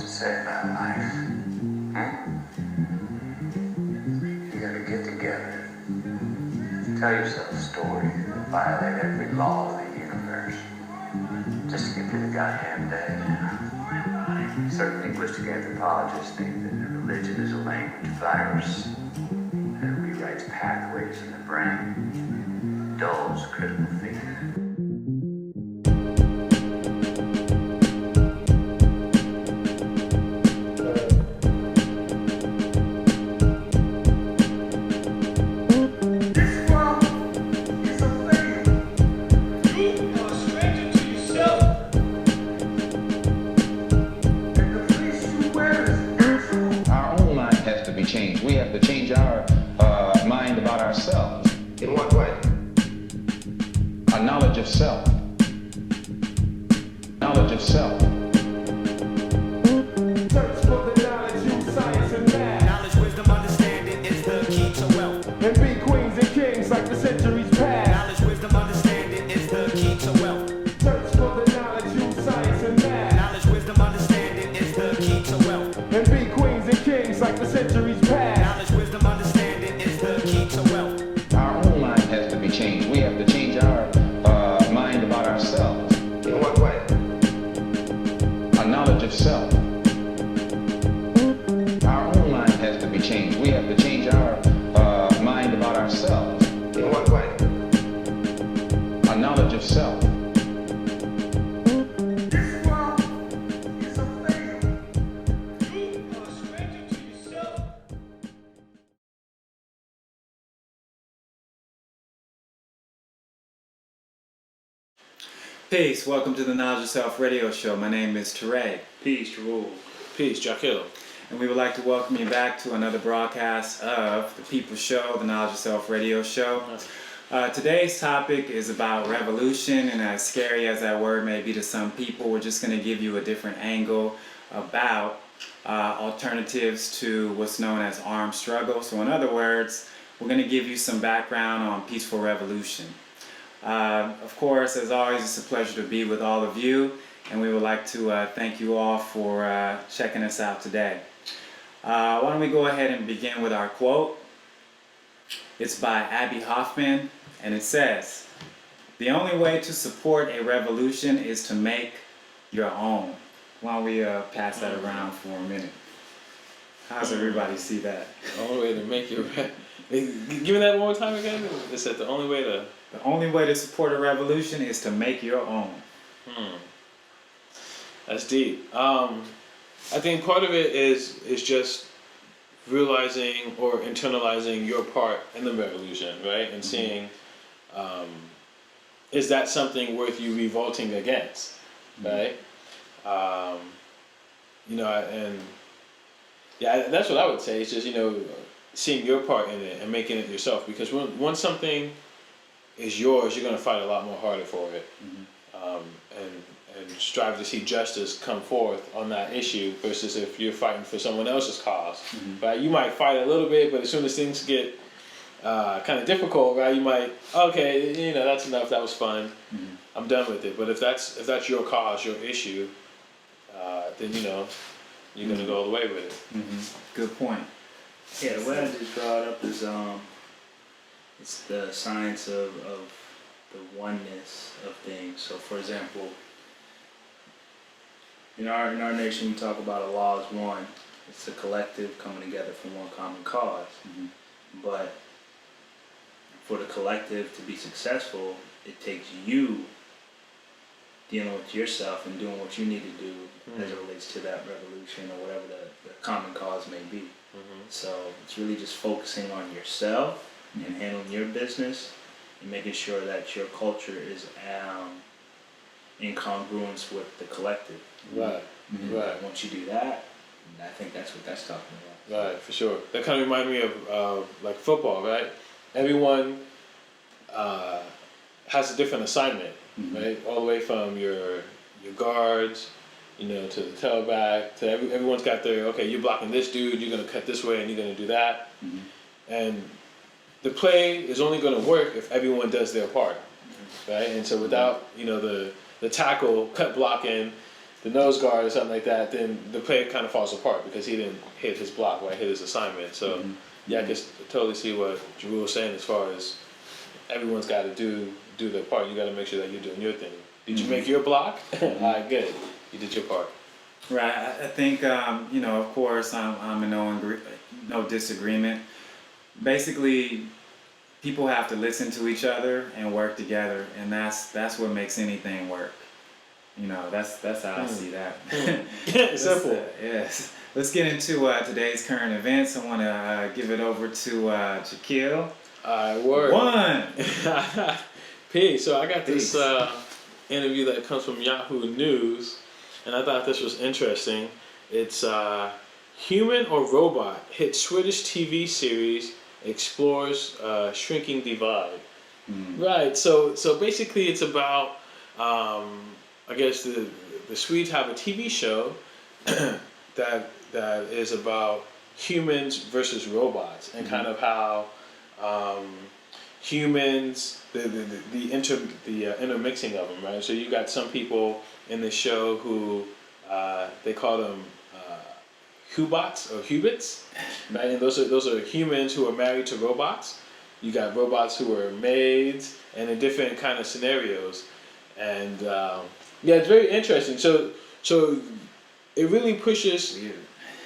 to say about life? Huh? You gotta get together. Tell yourself a story. Violate every law of the universe. Just to get through the goddamn day. Certain linguistic anthropologists think that religion is a language virus that rewrites pathways in the brain, dulls critical thinking. Change. We have to change our mind about ourselves. In what way? A knowledge of self. Knowledge of self. Search for the knowledge, use science and math. Knowledge, wisdom, understanding is the key to wealth. And be queens and kings like the centuries past. Knowledge, wisdom, understanding is the key to wealth. Search for the knowledge, use science and math. Knowledge, wisdom, understanding is the key to wealth. And be queens and kings like the centuries past. Knowledge, wisdom, understanding is the key to wealth. Our own mind has to be changed. We have to change our mind about ourselves. In what way? A knowledge of self. Our own mind has to be changed. We have to change our mind about ourselves. In what way? A knowledge of self. This world is a failure. You are a stranger to yourself. Peace, welcome to the Knowledge of Self radio show. My name is Teray. Peace, Rule. Peace, Jaquil. And we would like to welcome you back to another broadcast of the People's Show, the Knowledge of Self radio show. Today's topic is about revolution, and as scary as that word may be to some people, we're just going to give you a different angle about alternatives to what's known as armed struggle. So in other words, we're going to give you some background on peaceful revolution. Of course, as always, it's a pleasure to be with all of you, and we would like to thank you all for checking us out today. Why don't we go ahead and begin with our quote. It's by Abby Hoffman, and it says, "The only way to support a revolution is to make your own." Why don't we pass that around for a minute? How's everybody see that? The only way to make your... Give me that one more time again. It said the only way to... The only way to support a revolution is to make your own. That's deep. I think part of it is just realizing or internalizing your part in the revolution, right? And seeing, is that something worth you revolting against, right? And yeah, that's what I would say. It's just, seeing your part in it and making it yourself. Because once something is yours, you're going to fight a lot more harder for it. And strive to see justice come forth on that issue versus if you're fighting for someone else's cause. Right? You might fight a little bit, but as soon as things get kind of difficult, right, you might, okay, that's enough, that was fun, I'm done with it. But if that's your cause, your issue, then you're going to go all the way with it. Good point. Yeah, the way I just brought up is it's the science of the oneness of things. So, for example, in our nation, we talk about a law as one. It's a collective coming together for one common cause. But for the collective to be successful, it takes you dealing with yourself and doing what you need to do as it relates to that revolution or whatever the common cause may be. So it's really just focusing on yourself and handling your business and making sure that your culture is in congruence with the collective. Right. Right. Once you do that, I think that's what that's talking about. Right, for sure. That kind of reminded me of like football, right? Everyone has a different assignment, right? All the way from your guards, to the tailback, to everyone's got their, okay, you're blocking this dude, you're going to cut this way, and you're going to do that. And the play is only going to work if everyone does their part, right? And so without, the tackle, cut blocking, the nose guard or something like that, then the play kind of falls apart because he didn't hit his block, right? Hit his assignment. So yeah, I can totally see what Drew was saying as far as everyone's got to do their part. You got to make sure that you're doing your thing. Did you make your block? All right, good. You did your part. Right. I think you know, of course, I'm in no disagreement. Basically, people have to listen to each other and work together, and that's what makes anything work. You know, that's how I see that. Simple. Yes. Let's get into today's current events. I want to give it over to Shaquille. All right, word. One. Peace. So I got this Peace. interview that comes from Yahoo News, and I thought this was interesting. It's Human or Robot hit Swedish TV series explores shrinking divide. Right. So basically, it's about I guess the Swedes have a TV show that is about humans versus robots and kind of how humans the intermixing of them, right? So you got some people in the show who they call them Hubots or Hubits, right? And those are humans who are married to robots. You got robots who are maids, and in different kind of scenarios, and yeah, it's very interesting. So it really pushes.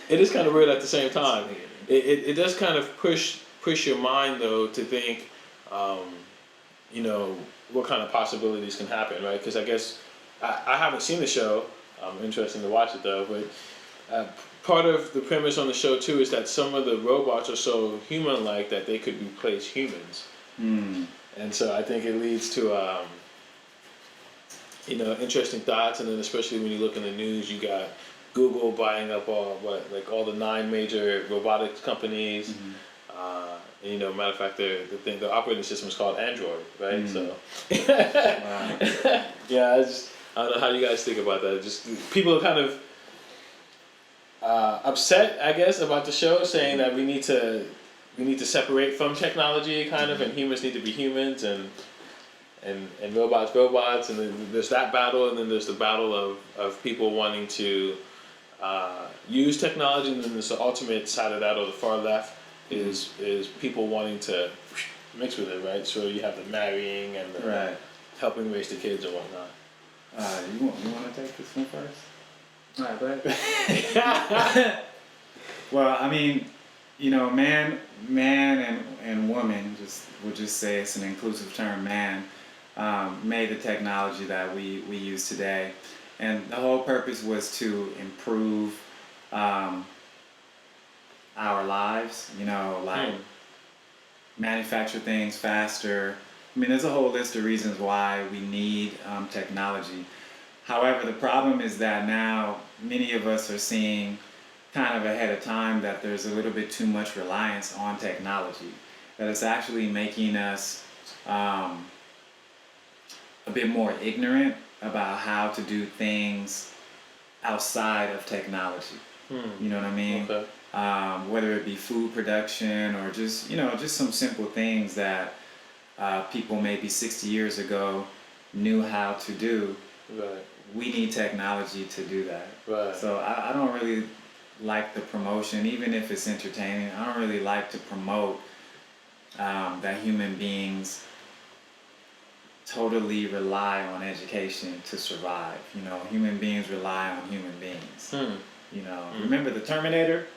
It is kind of weird at the same time. It does kind of push your mind though to think, you know, what kind of possibilities can happen, right? Because I guess I haven't seen the show. I'm interested to watch it though, but part of the premise on the show too is that some of the robots are so human-like that they could replace humans, and so I think it leads to you know, interesting thoughts. And then especially when you look in the news, you got Google buying up all the 9 major robotics companies. And, you know, matter of fact, the operating system is called Android, right? So yeah, I don't know how you guys think about that. Just people are kind of upset, I guess, about the show, saying that we need to separate from technology, kind of, and humans need to be humans, and robots, and then there's that battle, and then there's the battle of people wanting to use technology, and then there's the ultimate side of that, or the far left, is people wanting to mix with it, right? So you have the marrying and the helping raise the kids and whatnot. You want to take this one first? All right, go ahead. Well, I mean, you know, man and woman, we'll just say it's an inclusive term, man, made the technology that we use today. And the whole purpose was to improve our lives, you know, like manufacture things faster. I mean, there's a whole list of reasons why we need technology. However, the problem is that now many of us are seeing kind of ahead of time that there's a little bit too much reliance on technology, that it's actually making us a bit more ignorant about how to do things outside of technology. You know what I mean? Okay. Whether it be food production or just, you know, just some simple things that people maybe 60 years ago knew how to do. Right. We need technology to do that. Right. So I don't really like the promotion, even if it's entertaining. I don't really like to promote that human beings totally rely on education to survive. You know, human beings rely on human beings. You know, remember the Terminator?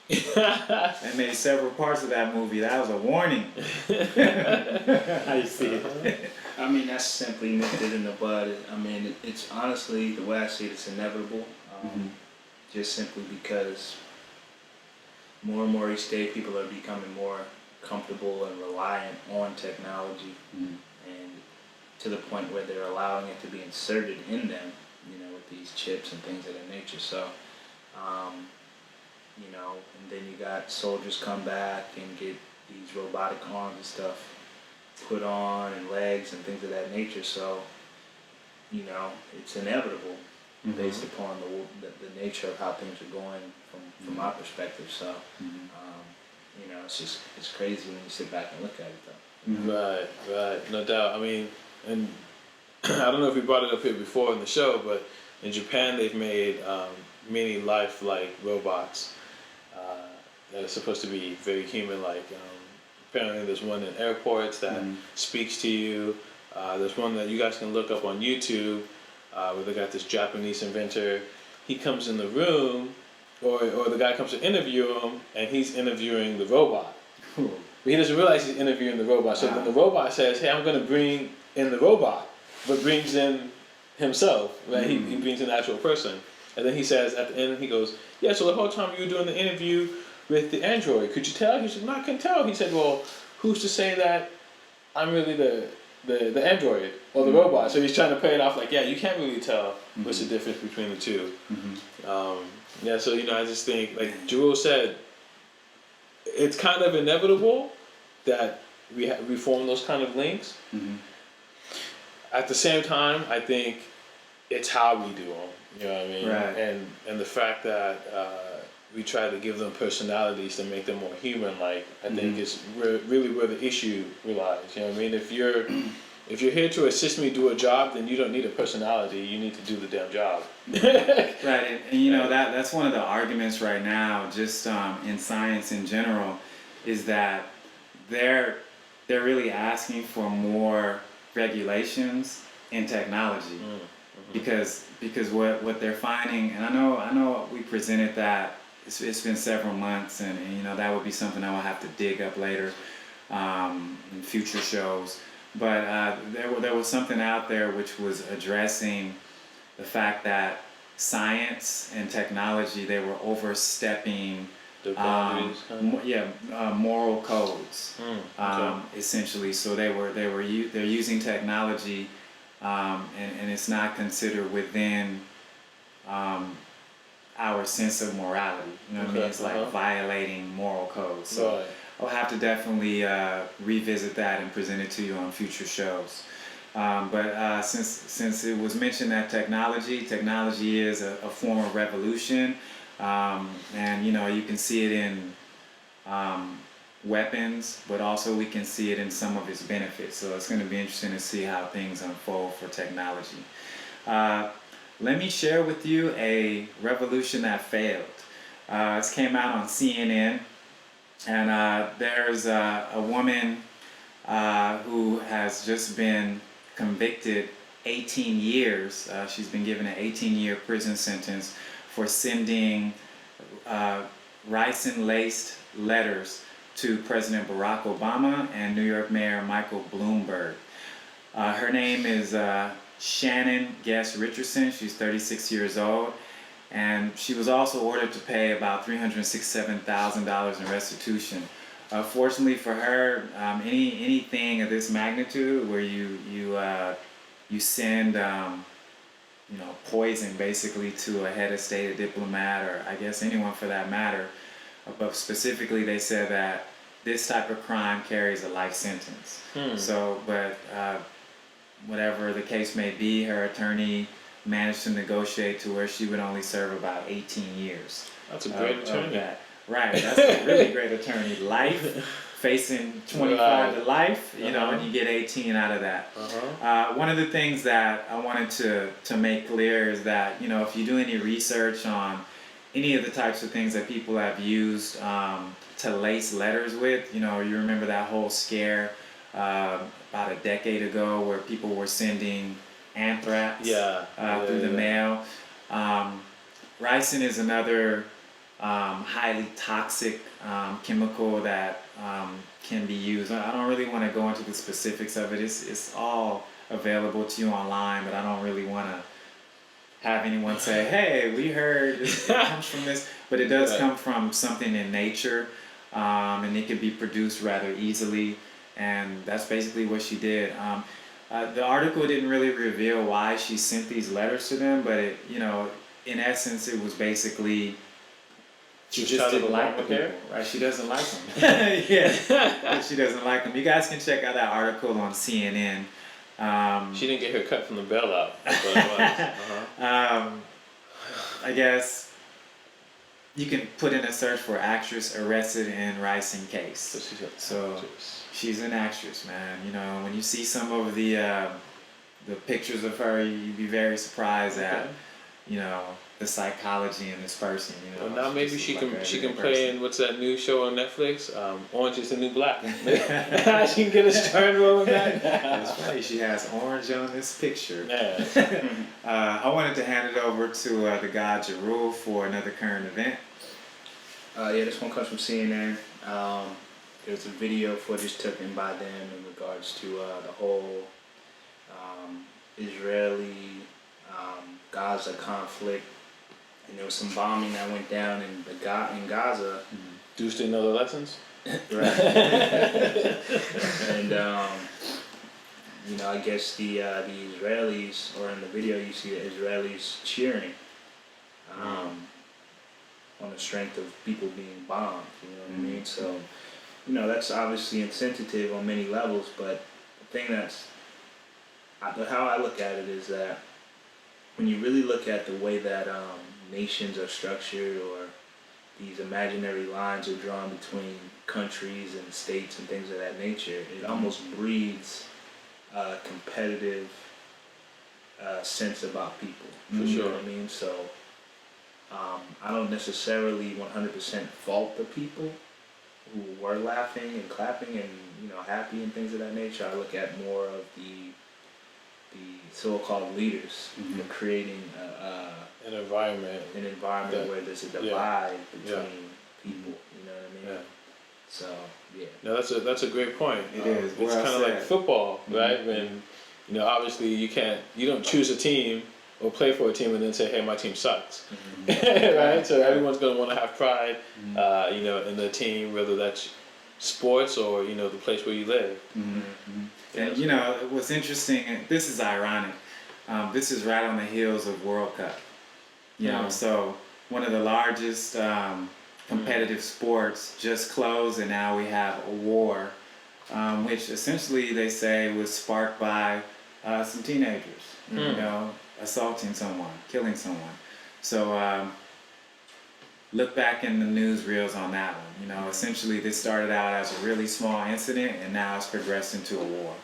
They made several parts of that movie. That was a warning. How you see it? I mean, that's simply nipped it in the bud. I mean, it's honestly, the way I see it, it's inevitable. Just simply because more and more each day people are becoming more comfortable and reliant on technology, and to the point where they're allowing it to be inserted in them, you know, with these chips and things of that nature. So, you know, and then you got soldiers come back and get these robotic arms and stuff put on, and legs and things of that nature. So, you know, it's inevitable based upon the nature of how things are going from my perspective. So, you know, it's crazy when you sit back and look at it though. Right, no doubt. I mean, and I don't know if we brought it up here before in the show, but In Japan, they've made many lifelike robots that are supposed to be very human-like. Apparently, there's one in airports that speaks to you. There's one that you guys can look up on YouTube where they got this Japanese inventor. He comes in the room, or the guy comes to interview him, and he's interviewing the robot. But he doesn't realize he's interviewing the robot. So then the robot says, "Hey, I'm going to bring in the robot," but brings in himself. Right? He brings in the actual person. And then he says at the end, he goes, "Yeah, so the whole time you were doing the interview with the android, could you tell?" He said, "No, I couldn't tell." He said, "Well, who's to say that I'm really the android or the robot?" So he's trying to play it off like, yeah, you can't really tell what's the difference between the two. Yeah, so I just think, like Jewel said, it's kind of inevitable that we form those kind of links. At the same time, I think it's how we do them. You know what I mean? Right. And the fact that we try to give them personalities to make them more human-like, I think is really where the issue relies. You know what I mean? If you're here to assist me do a job, then you don't need a personality. You need to do the damn job. Right, and that's one of the arguments right now, just in science in general, is that they're really asking for more regulations in technology, because what they're finding, and I know we presented that. It's been several months, and that would be something I will have to dig up later in future shows. But there was something out there which was addressing the fact that science and technology, they were overstepping The boundaries, moral codes, okay. essentially. So they're using technology, and it's not considered within our sense of morality. You know what I mean? It's like violating moral codes. So Right. I'll have to definitely revisit that and present it to you on future shows. But since it was mentioned that technology is a form of revolution, and you can see it in weapons, but also we can see it in some of its benefits. So it's going to be interesting to see how things unfold for technology. Let me share with you a revolution that failed. This came out on CNN, and there's a woman who has just been convicted 18 years. She's been given an 18-year prison sentence for sending ricin-laced letters to President Barack Obama and New York Mayor Michael Bloomberg. Her name is Shannon Guest Richardson. She's 36 years old, and she was also ordered to pay about $367,000 in restitution. Fortunately for her, anything of this magnitude where you send poison basically to a head of state, a diplomat, or I guess anyone for that matter, but specifically they said that this type of crime carries a life sentence. So, but whatever the case may be, her attorney managed to negotiate to where she would only serve about 18 years. That's a great attorney. Right, that's a really great attorney. Life, facing 25 to life, and you get 18 out of that. One of the things that I wanted to make clear is that, if you do any research on any of the types of things that people have used to lace letters with, you remember that whole scare about a decade ago where people were sending anthrax through the mail. Ricin is another highly toxic chemical that can be used. I don't really want to go into the specifics of it. It's all available to you online, but I don't really want to have anyone say, "Hey, we heard it comes from this," but it does come from something in nature, and it can be produced rather easily, and that's basically what she did. The article didn't really reveal why she sent these letters to them, but in essence, it was basically she just didn't like the people, right? She doesn't like them. Yeah, she doesn't like them. You guys can check out that article on CNN. She didn't get her cut from the bailout. That's what it was. I guess you can put in a search for actress arrested in ricin case. So she's an actress, man. When you see some of the pictures of her, you'd be very surprised at you know, the psychology in this person. You know, Well, now maybe just she like can a she can everyday play in what's that new show on Netflix? Orange is the New Black. She can get a starring role in that. That's funny. She has orange on this picture. Yeah. I wanted to hand it over to the guy Jarul for another current event. Yeah, this one comes from CNN. There's a video footage taken by them in regards to the whole Israeli Gaza conflict, and there was some bombing that went down in Gaza. Deuce didn't know the lessons. Right. And you know, I guess the Israelis, or in the video you see the Israelis cheering on the strength of people being bombed. You know what I mean? So, you know, that's obviously insensitive on many levels. But the thing how I look at it is that when you really look at the way that nations are structured, or these imaginary lines are drawn between countries and states and things of that nature, it almost breeds a competitive sense about people. For You know sure. what I mean? So I don't necessarily 100% fault the people who were laughing and clapping and, you know, happy and things of that nature. I look at more of the so-called leaders who are creating An environment. an environment Yeah. where there's a Yeah. divide Yeah. between people. You know what I mean? Yeah. So yeah. No, that's a great point. It is. It's Well kind of like said. football, right? When you know, obviously you don't choose a team or play for a team and then say, hey, my team sucks, right? So everyone's gonna want to have pride, you know, in the team, whether that's sports or, you know, the place where you live. And you know, what's interesting, and this is ironic, this is right on the heels of World Cup. You know, so one of the largest competitive sports just closed, and now we have a war, which essentially they say was sparked by some teenagers, you know, assaulting someone, killing someone. So look back in the newsreels on that one. You know, essentially this started out as a really small incident, and now it's progressed into a war.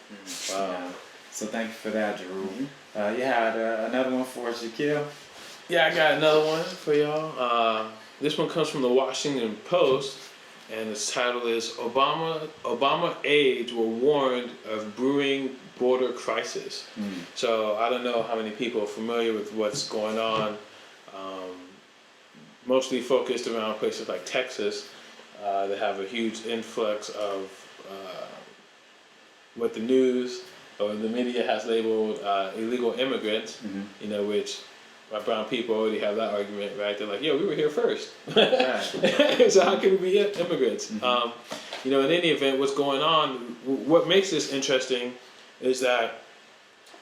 Wow. So thank you for that, Jarul. You had another one for us, Shaquille? Yeah, I got another one for y'all. This one comes from the Washington Post, and its title is Obama aides were warned of brewing border crisis. So I don't know how many people are familiar with what's going on. Mostly focused around places like Texas. They have a huge influx of what the news or the media has labeled illegal immigrants. You know, which brown people already have that argument, right? They're like, yo, we were here first. So how can we be immigrants? You know, in any event, what's going on, what makes this interesting is that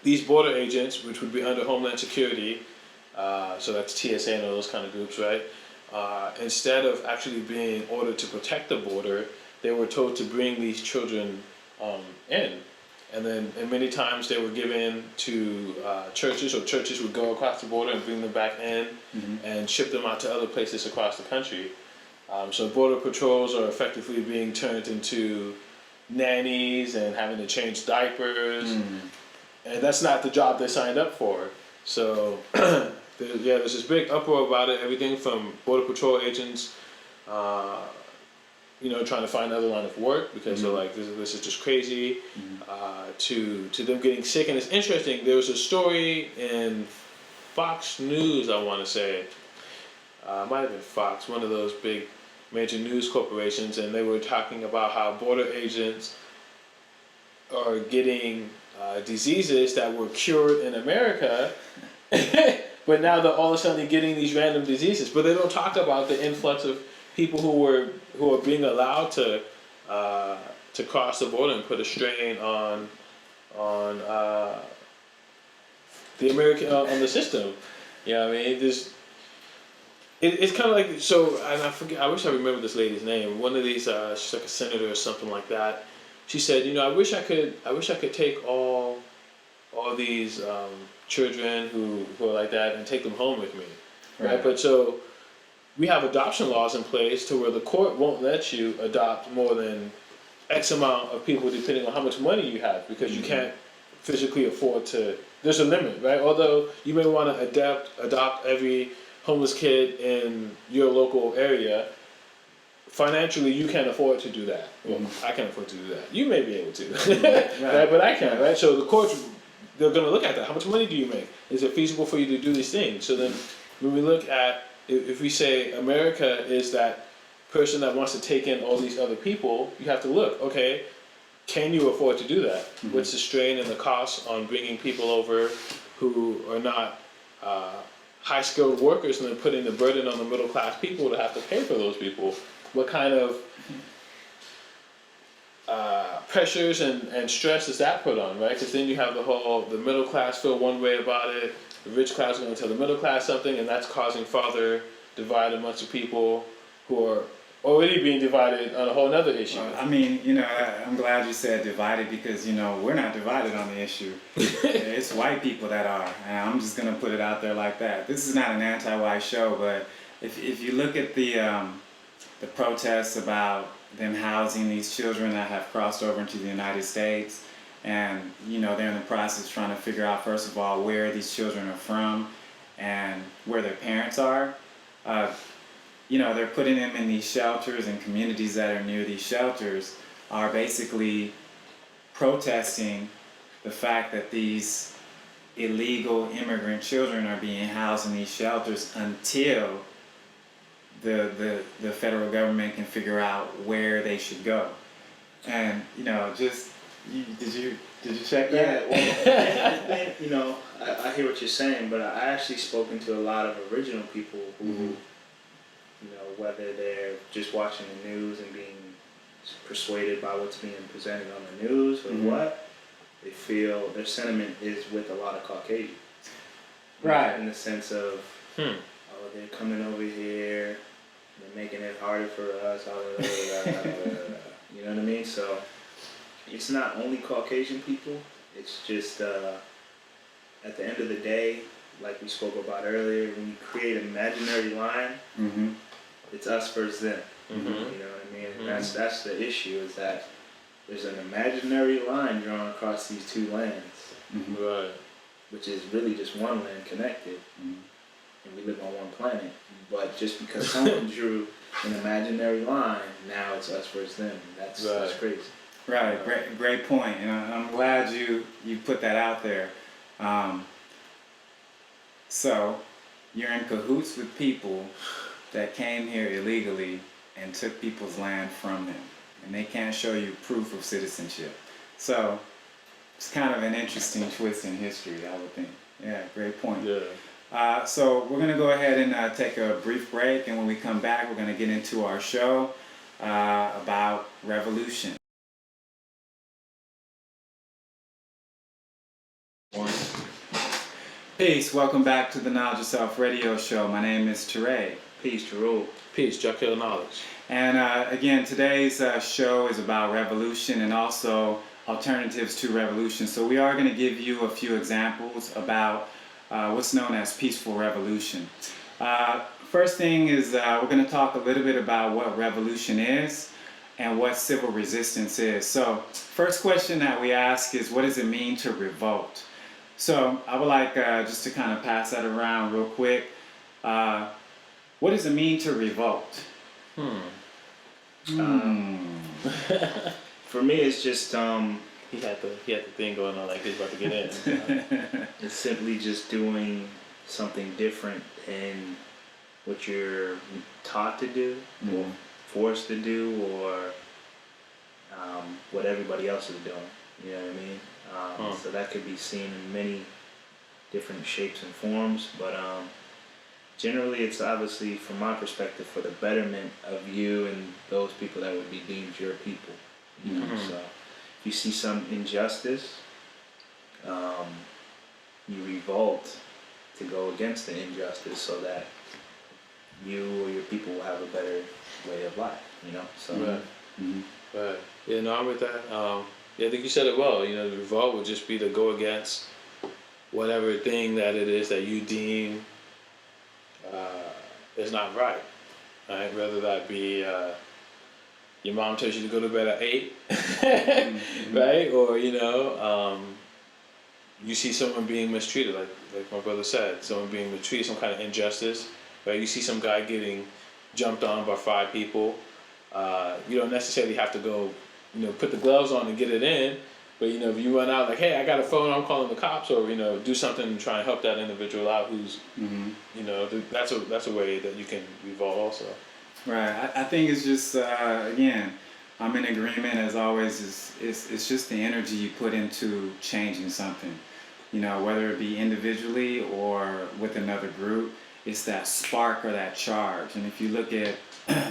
these border agents, which would be under Homeland Security, so that's TSA and all those kind of groups, right? Instead of actually being ordered to protect the border, they were told to bring these children in. And then and many times they were given to churches, or churches would go across the border and bring them back in and ship them out to other places across the country. So border patrols are effectively being turned into nannies and having to change diapers. And that's not the job they signed up for. So there's this big uproar about it. Everything from border patrol agents, you know, trying to find another line of work because they're like, this is just crazy, to them getting sick. And it's interesting, there was a story in Fox News, I want to say, might have been Fox, one of those big major news corporations, and they were talking about how border agents are getting diseases that were cured in America, but now they're all of a sudden getting these random diseases. But they don't talk about the influx of people who are being allowed to cross the border and put a strain on the American on the system. You know what I mean? It's kind of like, so, and I forget, I wish I remember this lady's name. One of these, she's like a senator or something like that. She said, you know, I wish I could take all these children who are like that and take them home with me, right? But so we have adoption laws in place to where the court won't let you adopt more than X amount of people depending on how much money you have, because you can't physically afford to there's a limit, right? Although you may want to adopt every homeless kid in your local area, financially you can't afford to do that. Well, I can't afford to do that. You may be able to, right? But I can't, right? So the courts, they're going to look at that. How much money do you make? Is it feasible for you to do these things? So then when we look at, if we say America is that person that wants to take in all these other people, you have to look, okay, can you afford to do that? What's the strain and the cost on bringing people over who are not high-skilled workers and then putting the burden on the middle-class people to have to pay for those people? What kind of pressures and stress does that put on, right? Because then you have the middle class feel one way about it, the rich class is going to tell the middle class something, and that's causing further divide amongst the people who are already being divided on a whole other issue. I mean, I'm glad you said divided because, we're not divided on the issue. It's white people that are, and I'm just going to put it out there like that. This is not an anti-white show, but if you look at the protests about them housing these children that have crossed over into the United States, and they're in the process trying to figure out, first of all, where these children are from and where their parents are. They're putting them in these shelters, and communities that are near these shelters are basically protesting the fact that these illegal immigrant children are being housed in these shelters until the federal government can figure out where they should go. And did you check that? Yeah, well, I hear what you're saying, but I actually spoken to a lot of original people who, whether they're just watching the news and being persuaded by what's being presented on the news or what, they feel their sentiment is with a lot of Caucasians. Right. In the sense of, they're coming over here, they're making it harder for us, you know what I mean? So it's not only Caucasian people, it's just at the end of the day, like we spoke about earlier, when you create an imaginary line, it's us versus them. You know what I mean? And that's the issue, is that there's an imaginary line drawn across these two lands, Right. which is really just one land connected, and we live on one planet. But just because someone drew an imaginary line, now it's us versus them. That's crazy. Right, great point, and I'm glad you put that out there. So, you're in cahoots with people that came here illegally and took people's land from them, and they can't show you proof of citizenship. So, it's kind of an interesting twist in history, I would think. Yeah, great point. Yeah. So we're going to go ahead and take a brief break, and when we come back, we're going to get into our show about revolution. Peace. Welcome back to the Knowledge Yourself radio show. My name is Teray. Peace to rule. Peace, Jackal Knowledge. And again, today's show is about revolution and also alternatives to revolution. So we are going to give you a few examples about what's known as peaceful revolution. First thing is we're going to talk a little bit about what revolution is and what civil resistance is. So first question that we ask is, what does it mean to revolt? So I would like just to kind of pass that around real quick. What does it mean to revolt? For me, it's just He had the thing going on like he's about to get in. it's simply just doing something different than what you're taught to do, or forced to do, or what everybody else is doing. You know what I mean? So that could be seen in many different shapes and forms, but generally it's obviously, from my perspective, for the betterment of you and those people that would be deemed your people. You know? So if you see some injustice, you revolt to go against the injustice so that you or your people will have a better way of life, So Right. Yeah, no, I'm with that. I think you said it well. The revolt would just be to go against whatever thing that it is that you deem is not right. Right? Whether that be your mom tells you to go to bed at 8, right? Or you see someone being mistreated, like my brother said, someone being mistreated, some kind of injustice, right? You see some guy getting jumped on by 5 people. You don't necessarily have to go, put the gloves on and get it in, but if you run out like, hey, I got a phone, I'm calling the cops, or do something to try and help that individual out who's, that's a way that you can evolve also. Right. I think it's just again, I'm in agreement as always. It's just the energy you put into changing something, whether it be individually or with another group. It's that spark or that charge. And if you look at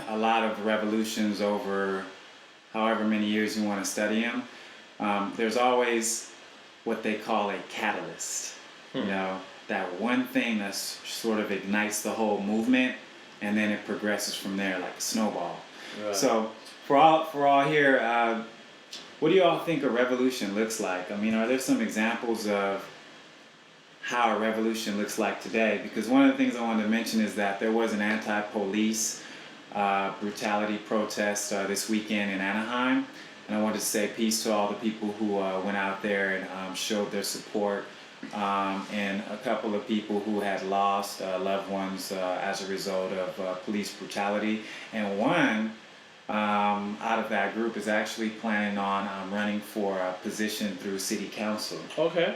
a lot of revolutions over however many years you want to study them, there's always what they call a catalyst. That one thing that sort of ignites the whole movement, and then it progresses from there like a snowball. Right. So for all here, what do you all think a revolution looks like? I mean, are there some examples of how a revolution looks like today? Because one of the things I wanted to mention is that there was an anti-police brutality protest this weekend in Anaheim, and I wanted to say peace to all the people who went out there and showed their support, and a couple of people who had lost loved ones as a result of police brutality, and one out of that group is actually planning on running for a position through city council. Okay.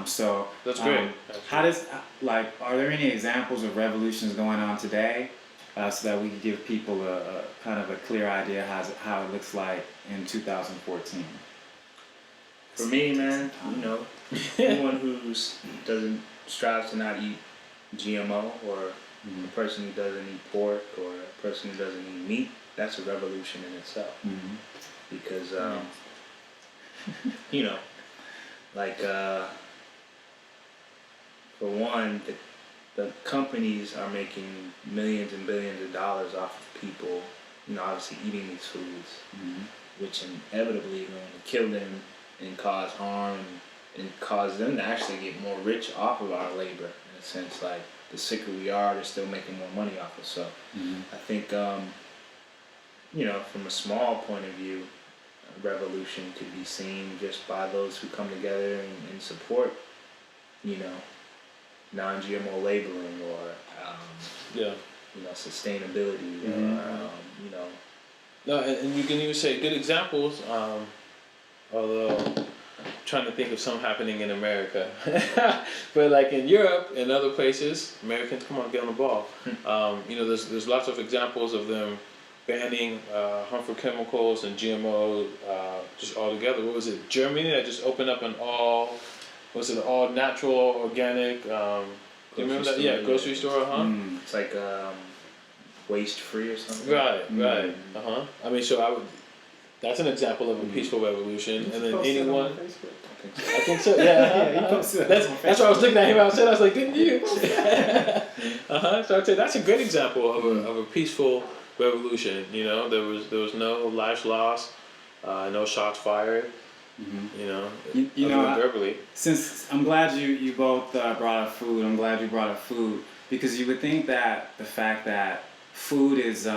So That's great. How does are there any examples of revolutions going on today, so that we can give people a kind of a clear idea how it looks like in 2014? For me, man, anyone who's strives to not eat GMO, or a person who doesn't eat pork, or a person who doesn't eat meat, that's a revolution in itself. Because for one, the companies are making millions and billions of dollars off of people, obviously eating these foods, which inevitably are going to kill them and cause harm and cause them to actually get more rich off of our labor, in a sense. Like, the sicker we are, they're still making more money off us. So I think, from a small point of view, a revolution could be seen just by those who come together and support, non-GMO labeling, or sustainability, or No, and you can even say good examples. Although I'm trying to think of some happening in America, but like in Europe and other places, Americans, come on, get on the ball. There's lots of examples of them banning harmful chemicals and GMO just altogether. What was it? Germany that just opened up an all natural, organic? Do you remember that? Yeah, grocery store, huh? It's like waste free or something. Right. I mean, so that's an example of a peaceful revolution. And then anyone, I think so. Yeah, you posted that's what I was looking at him outside. I was like, didn't you? So I'd say that's a great example of a peaceful revolution. There was no lives lost, no shots fired. Verbally. Since I'm glad you both brought up food, I'm glad you brought up food, because you would think that the fact that food is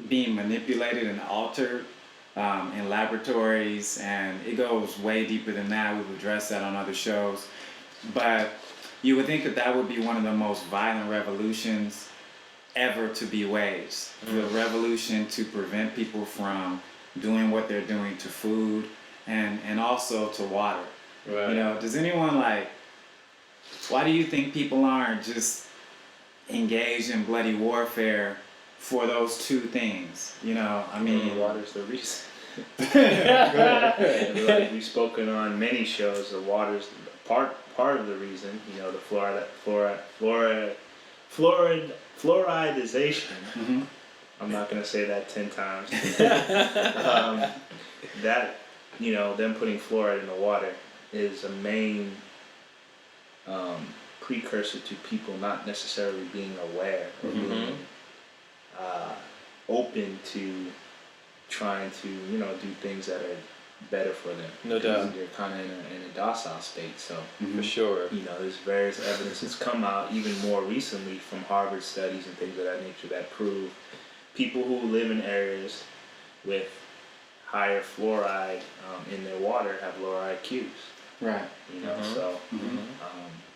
being manipulated and altered in laboratories, and it goes way deeper than that. We've addressed that on other shows, but you would think that would be one of the most violent revolutions ever to be waged. The revolution to prevent people from doing what they're doing to food and also to water. Right. Does anyone why do you think people aren't just engaged in bloody warfare for those two things? I mean, Water's the reason. Like we've spoken on many shows, the water's part of the reason. The fluoridization. I'm not gonna say that 10 times. Them putting fluoride in the water is a main precursor to people not necessarily being aware or being open to trying to do things that are better for them. No doubt. They're kind of in a docile state. So For sure. there's various evidence that's come out even more recently from Harvard studies and things of that nature that prove people who live in areas with higher fluoride in their water have lower IQs. Right. You know, Mhm. so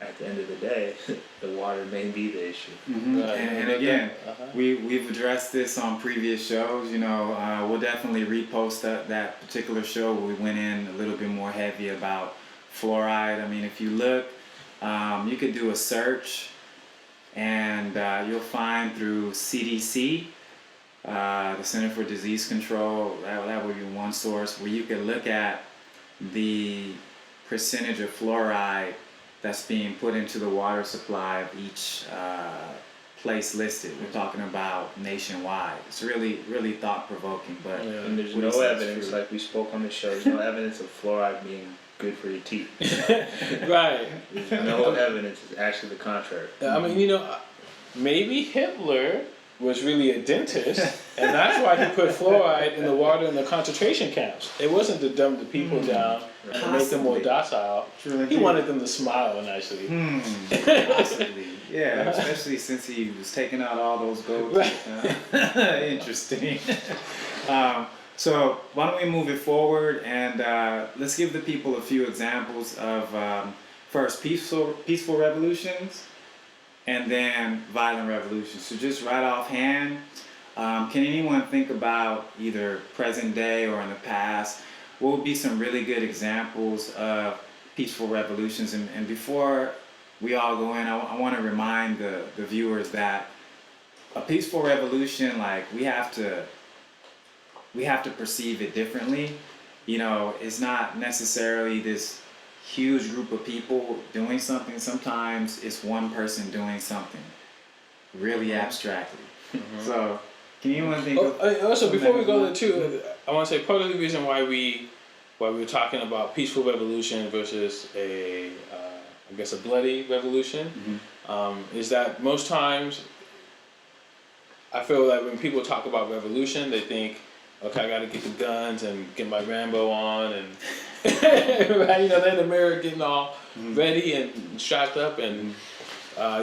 at the end of the day, the water may be the issue. Mhm. Right. And again, Uh-huh. we've addressed this on previous shows. You know, we'll definitely repost that particular show where we went in a little bit more heavy about fluoride. I mean, if you look, you could do a search, and you'll find through CDC, the Center for Disease Control. That would be one source where you could look at the percentage of fluoride that's being put into the water supply of each place listed. We're talking about nationwide. It's really, really thought-provoking, but Yeah. And there's what he no said is evidence, true. like we spoke on the show, there's no evidence of fluoride being good for your teeth. Right. There's no evidence, it's actually the contrary. I mean, you know, maybe Hitler was really a dentist, and that's why he put fluoride in the water in the concentration camps. It wasn't to dumb the people down and to make them more Possibly. docile. True He indeed. wanted them to smile nicely. Possibly. Yeah, especially since he was taking out all those gold teeth. Huh? Interesting. So why don't we move it forward, and let's give the people a few examples of first peaceful revolutions, and then violent revolutions. So just right offhand, can anyone think about either present day or in the past, what would be some really good examples of peaceful revolutions? And before we all go in, I want to remind the viewers that a peaceful revolution, like we have to perceive it differently. You know, it's not necessarily this huge group of people doing something. Sometimes it's one person doing something really abstractly. So can anyone think of Also, some before we go there examples? too, I want to say part of the reason why we're talking about peaceful revolution versus I guess a bloody revolution, is that most times I feel like when people talk about revolution, they think, okay, I got to get the guns and get my Rambo on, and right, you know, they're in the mirror getting all ready and strapped up, and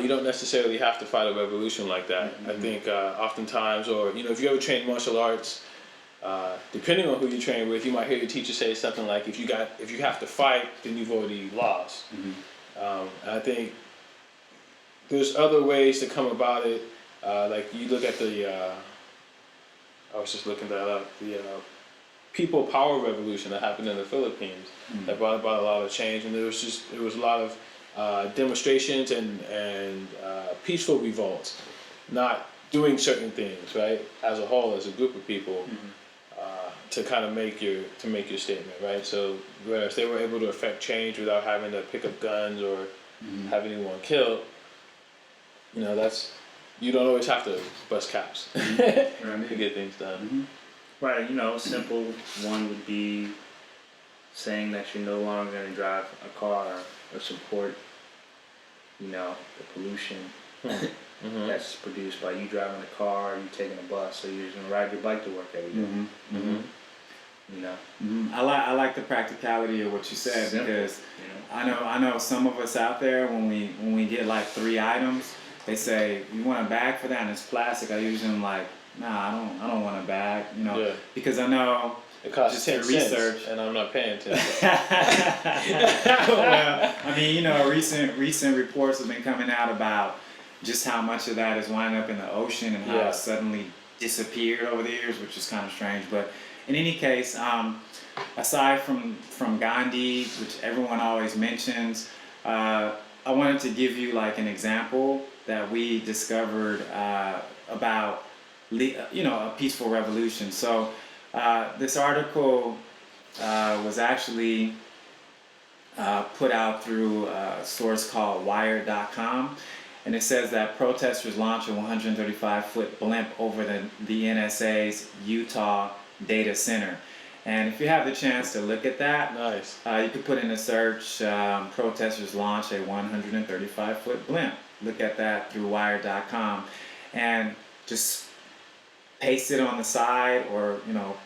you don't necessarily have to fight a revolution like that. I think oftentimes, or you know, if you ever train martial arts, depending on who you train with, you might hear your teacher say something like, if you have to fight, then you've already lost. And I think there's other ways to come about it. Like you look at I was just looking that up, the people power revolution that happened in the Philippines that brought about a lot of change, and there was a lot of demonstrations and peaceful revolts, not doing certain things, right, as a whole, as a group of people, to kind of make your statement, right? So whereas they were able to affect change without having to pick up guns or have anyone killed, you know, you don't always have to bust caps to get things done. Right, you know, a simple one would be saying that you're no longer going to drive a car or support, you know, the pollution that's produced by you driving a car or you taking a bus. So you're just going to ride your bike to work every day. You know, I like the practicality of what you said, Simple, because you know. I know some of us out there, when we get like 3 items, they say, you want a bag for that, and it's plastic. I usually am like, nah, I don't want a bag, you know, Yeah. because I know It costs just 10 the research. cents, and I'm not paying 10 cents. Well, I mean, you know, recent reports have been coming out about just how much of that is winding up in the ocean and how Yeah. it suddenly disappeared over the years, which is kind of strange. But in any case, aside from Gandhi, which everyone always mentions, I wanted to give you like an example that we discovered about, you know, a peaceful revolution. So this article was actually put out through a source called Wired.com, and it says that protesters launched a 135-foot blimp over the NSA's Utah data center. And if you have the chance to look at that, Nice. you could put in a search, protesters launch a 135-foot blimp. Look at that through Wired.com, and just paste it on the side, or you know,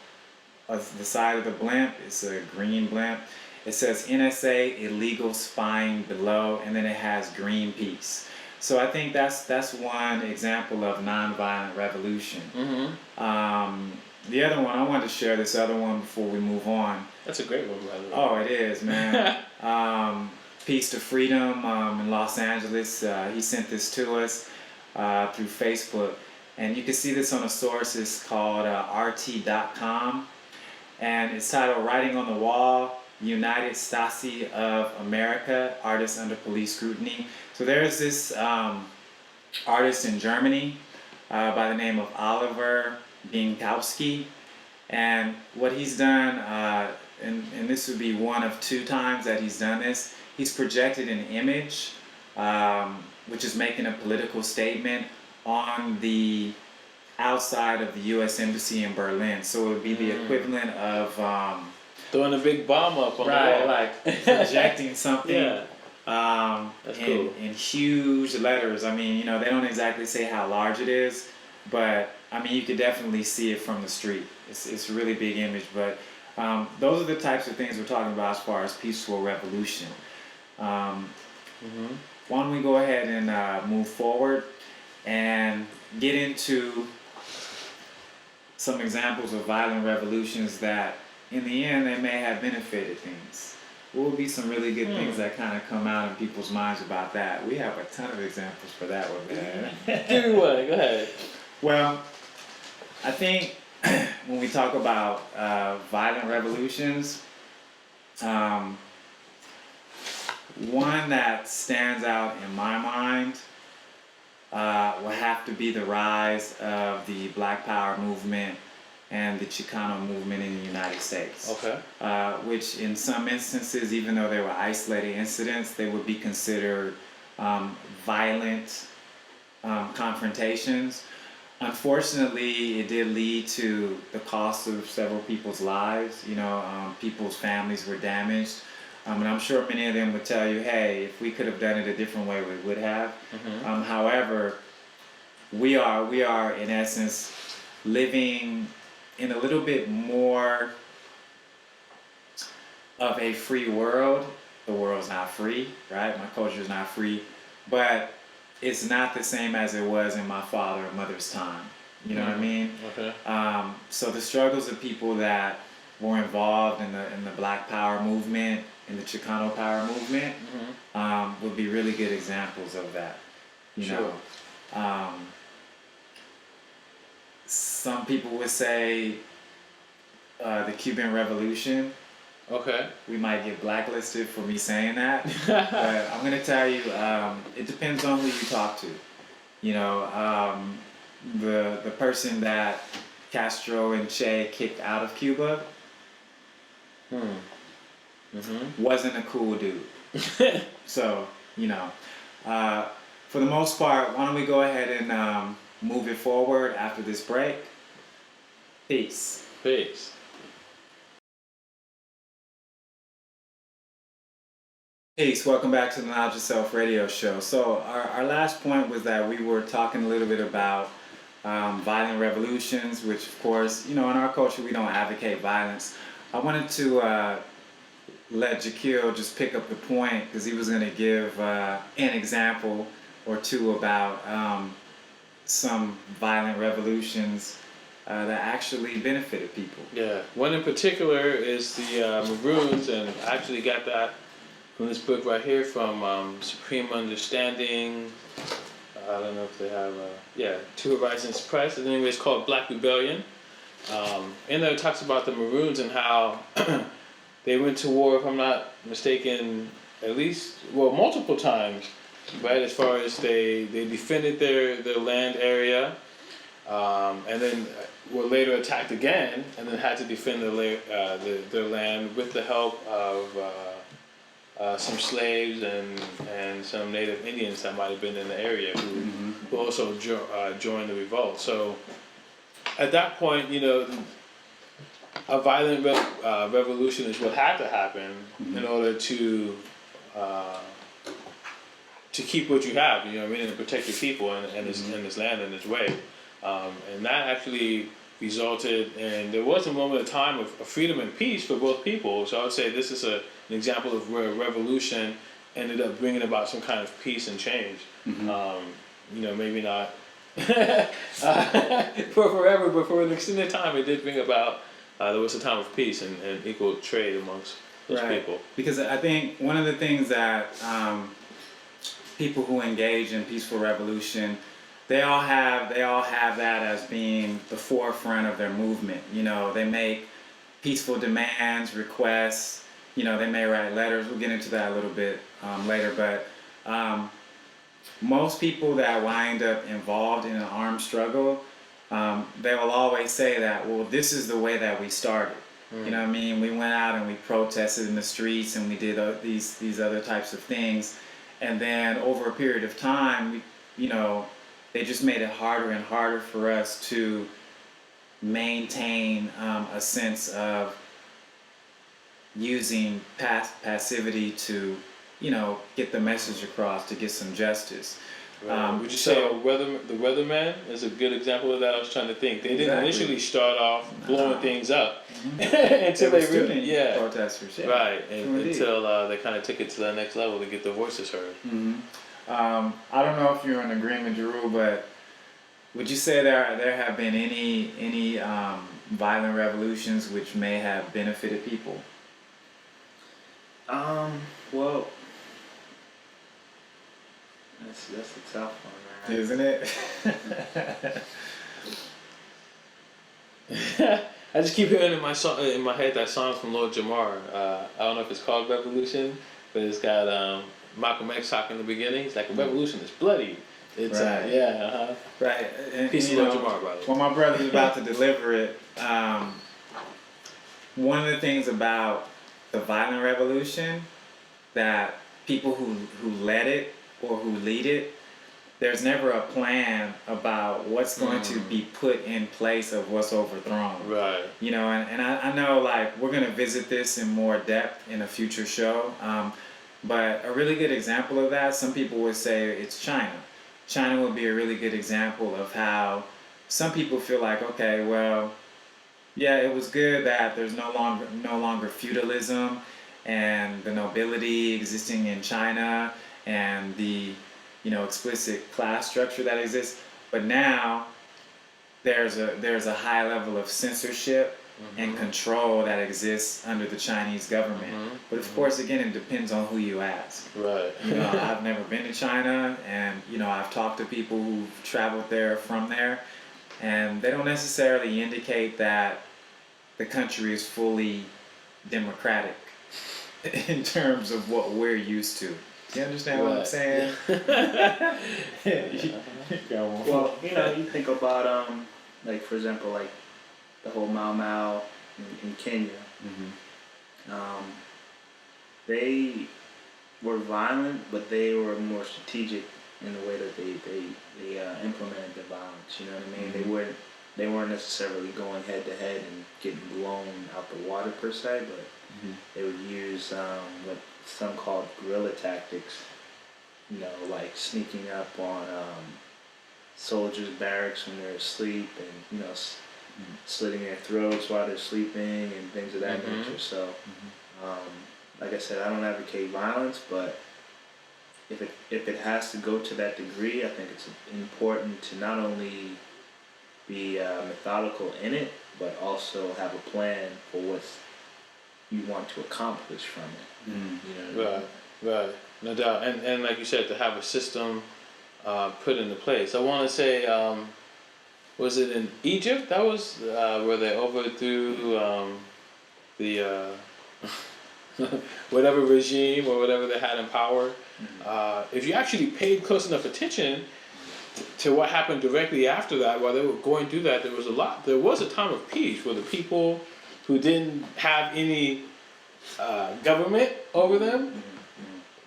of the side of the blimp. It's a green blimp. It says NSA illegal spying below, and then it has Greenpeace. So I think that's one example of nonviolent revolution. the other one, I wanted to share this other one before we move on. That's a great one, by the way. Oh, it is, man. Peace to Freedom in Los Angeles. He sent this to us through Facebook. And you can see this on a source. It's called RT.com. And it's titled Writing on the Wall, United Stasi of America, Artists Under Police Scrutiny. So there's this artist in Germany by the name of Oliver Bienkowski. And what he's done, and this would be one of 2 times that he's done this, he's projected an image which is making a political statement on the outside of the U.S. Embassy in Berlin. So it would be the equivalent of Throwing a big bomb up on the wall. like projecting something Yeah. That's cool. in huge letters. I mean, they don't exactly say how large it is, but I mean, you could definitely see it from the street. It's a really big image, but those are the types of things we're talking about as far as peaceful revolution. Why don't we go ahead and move forward and get into some examples of violent revolutions that, in the end, they may have benefited things. What would be some really good things that kind of come out in people's minds about that? We have a ton of examples for that one, man. Give me one. Go ahead. Well, I think when we talk about violent revolutions, one that stands out in my mind will have to be the rise of the Black Power movement and the Chicano movement in the United States. Okay. Which in some instances, even though they were isolated incidents, they would be considered violent confrontations. Unfortunately, it did lead to the cost of several people's lives. People's families were damaged. And I'm sure many of them would tell you, hey, if we could have done it a different way, we would have. However, we are in essence living in a little bit more of a free world. The world's not free, right? My culture is not free, but it's not the same as it was in my father or mother's time. You know what I mean? Okay. So the struggles of people that were involved in the Black Power movement, in the Chicano Power movement, would be really good examples of that. You know, some people would say the Cuban Revolution. Okay. We might get blacklisted for me saying that, but I'm gonna tell you, it depends on who you talk to. The person that Castro and Che kicked out of Cuba wasn't a cool dude. So, for the most part, why don't we go ahead and move it forward after this break? Peace. Peace. Peace. Welcome back to the Knowledge Yourself radio show. So our last point was that we were talking a little bit about violent revolutions, which of course, in our culture, we don't advocate violence. I wanted to let Jaquil just pick up the point because he was going to give an example or two about some violent revolutions that actually benefited people. Yeah. One in particular is the Maroons, and I actually got that from this book right here from Supreme Understanding. I don't know if they have, Two Horizons Press. And anyway, it's called Black Rebellion. In there it talks about the Maroons and how they went to war, if I'm not mistaken, multiple times, right? As far as they defended their land area, and then were later attacked again, and then had to defend their land with the help of some slaves and some native Indians that might have been in the area who also joined the revolt. So at that point, a violent revolution is what had to happen in order to keep what you have, and to protect your people and this land and this way. And that actually resulted in, there was a moment of time of freedom and peace for both people. So I would say this is an example of where a revolution ended up bringing about some kind of peace and change. Maybe not for forever, but for an extended time, it did bring about. There was a time of peace and equal trade amongst those people. Because I think one of the things that people who engage in peaceful revolution, they all have that as being the forefront of their movement. You know, they make peaceful demands, requests. You know, they may write letters. We'll get into that a little bit later, but most people that wind up involved in an armed struggle, they will always say that, well, this is the way that we started. You know what I mean? We went out and we protested in the streets and we did these other types of things. And then over a period of time, they just made it harder and harder for us to maintain a sense of using passivity to, get the message across, to get some justice. Right. Would you say the Weatherman is a good example of that? I was trying to think. They didn't initially start off blowing things up until they really, protesters, right, until they kind of took it to the next level to get their voices heard. I don't know if you're in agreement, Drew, but would you say there have been any violent revolutions which may have benefited people? Well, that's a tough one, man. Isn't it? I just keep hearing in my head that song from Lord Jamar. I don't know if it's called Revolution, but it's got Malcolm X talking in the beginning. He's like, a revolution is bloody. It's right. Right. And, PC Lord Jamar, by the way. When my brother's about to deliver it, one of the things about the violent revolution that people who led it or who lead it, there's never a plan about what's going to be put in place of what's overthrown. Right. And I know, like, we're going to visit this in more depth in a future show, but a really good example of that, some people would say it's China. China would be a really good example of how some people feel like, okay, well, yeah, it was good that there's no longer feudalism and the nobility existing in China and the explicit class structure that exists, but now there's a high level of censorship and control that exists under the Chinese government. But of course, again, it depends on who you ask. Right. I've never been to China, and I've talked to people who've traveled there from there, and they don't necessarily indicate that the country is fully democratic in terms of what we're used to. You understand what I'm saying? Well, you think about like, for example, like the whole Mau Mau in Kenya. They were violent, but they were more strategic in the way that they implemented the violence. You know what I mean? They weren't necessarily going head to head and getting blown out the water per se, but they would use what some called guerrilla tactics. Like sneaking up on soldiers' barracks when they're asleep, and slitting their throats while they're sleeping, and things of that nature. So, like I said, I don't advocate violence, but if it has to go to that degree, I think it's important to not only be methodical in it, but also have a plan for what you want to accomplish from it. Right, no doubt, and like you said, to have a system put into place. I want to say, was it in Egypt? That was where they overthrew the whatever regime or whatever they had in power. If you actually paid close enough attention to what happened directly after that, while they were going through that, there was a time of peace where the people who didn't have any government over them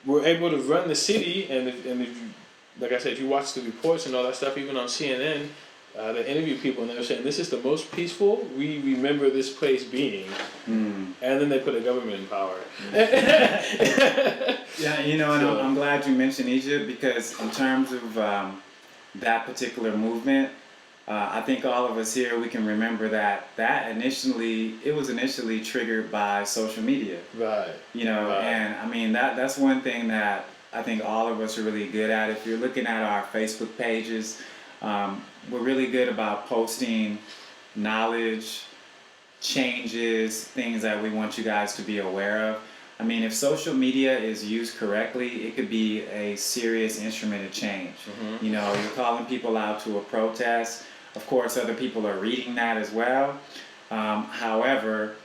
were able to run the city, and if you, like I said, if you watch the reports and all that stuff, even on CNN, they interview people and they were saying this is the most peaceful we remember this place being, and then they put a government in power. Yeah, and I'm glad you mentioned Egypt, because in terms of that particular movement, I think all of us here, we can remember that it was initially triggered by social media. Right. And I mean, that's one thing that I think all of us are really good at. If you're looking at our Facebook pages, We're really good about posting knowledge, changes, things that we want you guys to be aware of. I mean, if social media is used correctly, it could be a serious instrument of change. You know, you're calling people out to a protest. Of course, other people are reading that as well. However,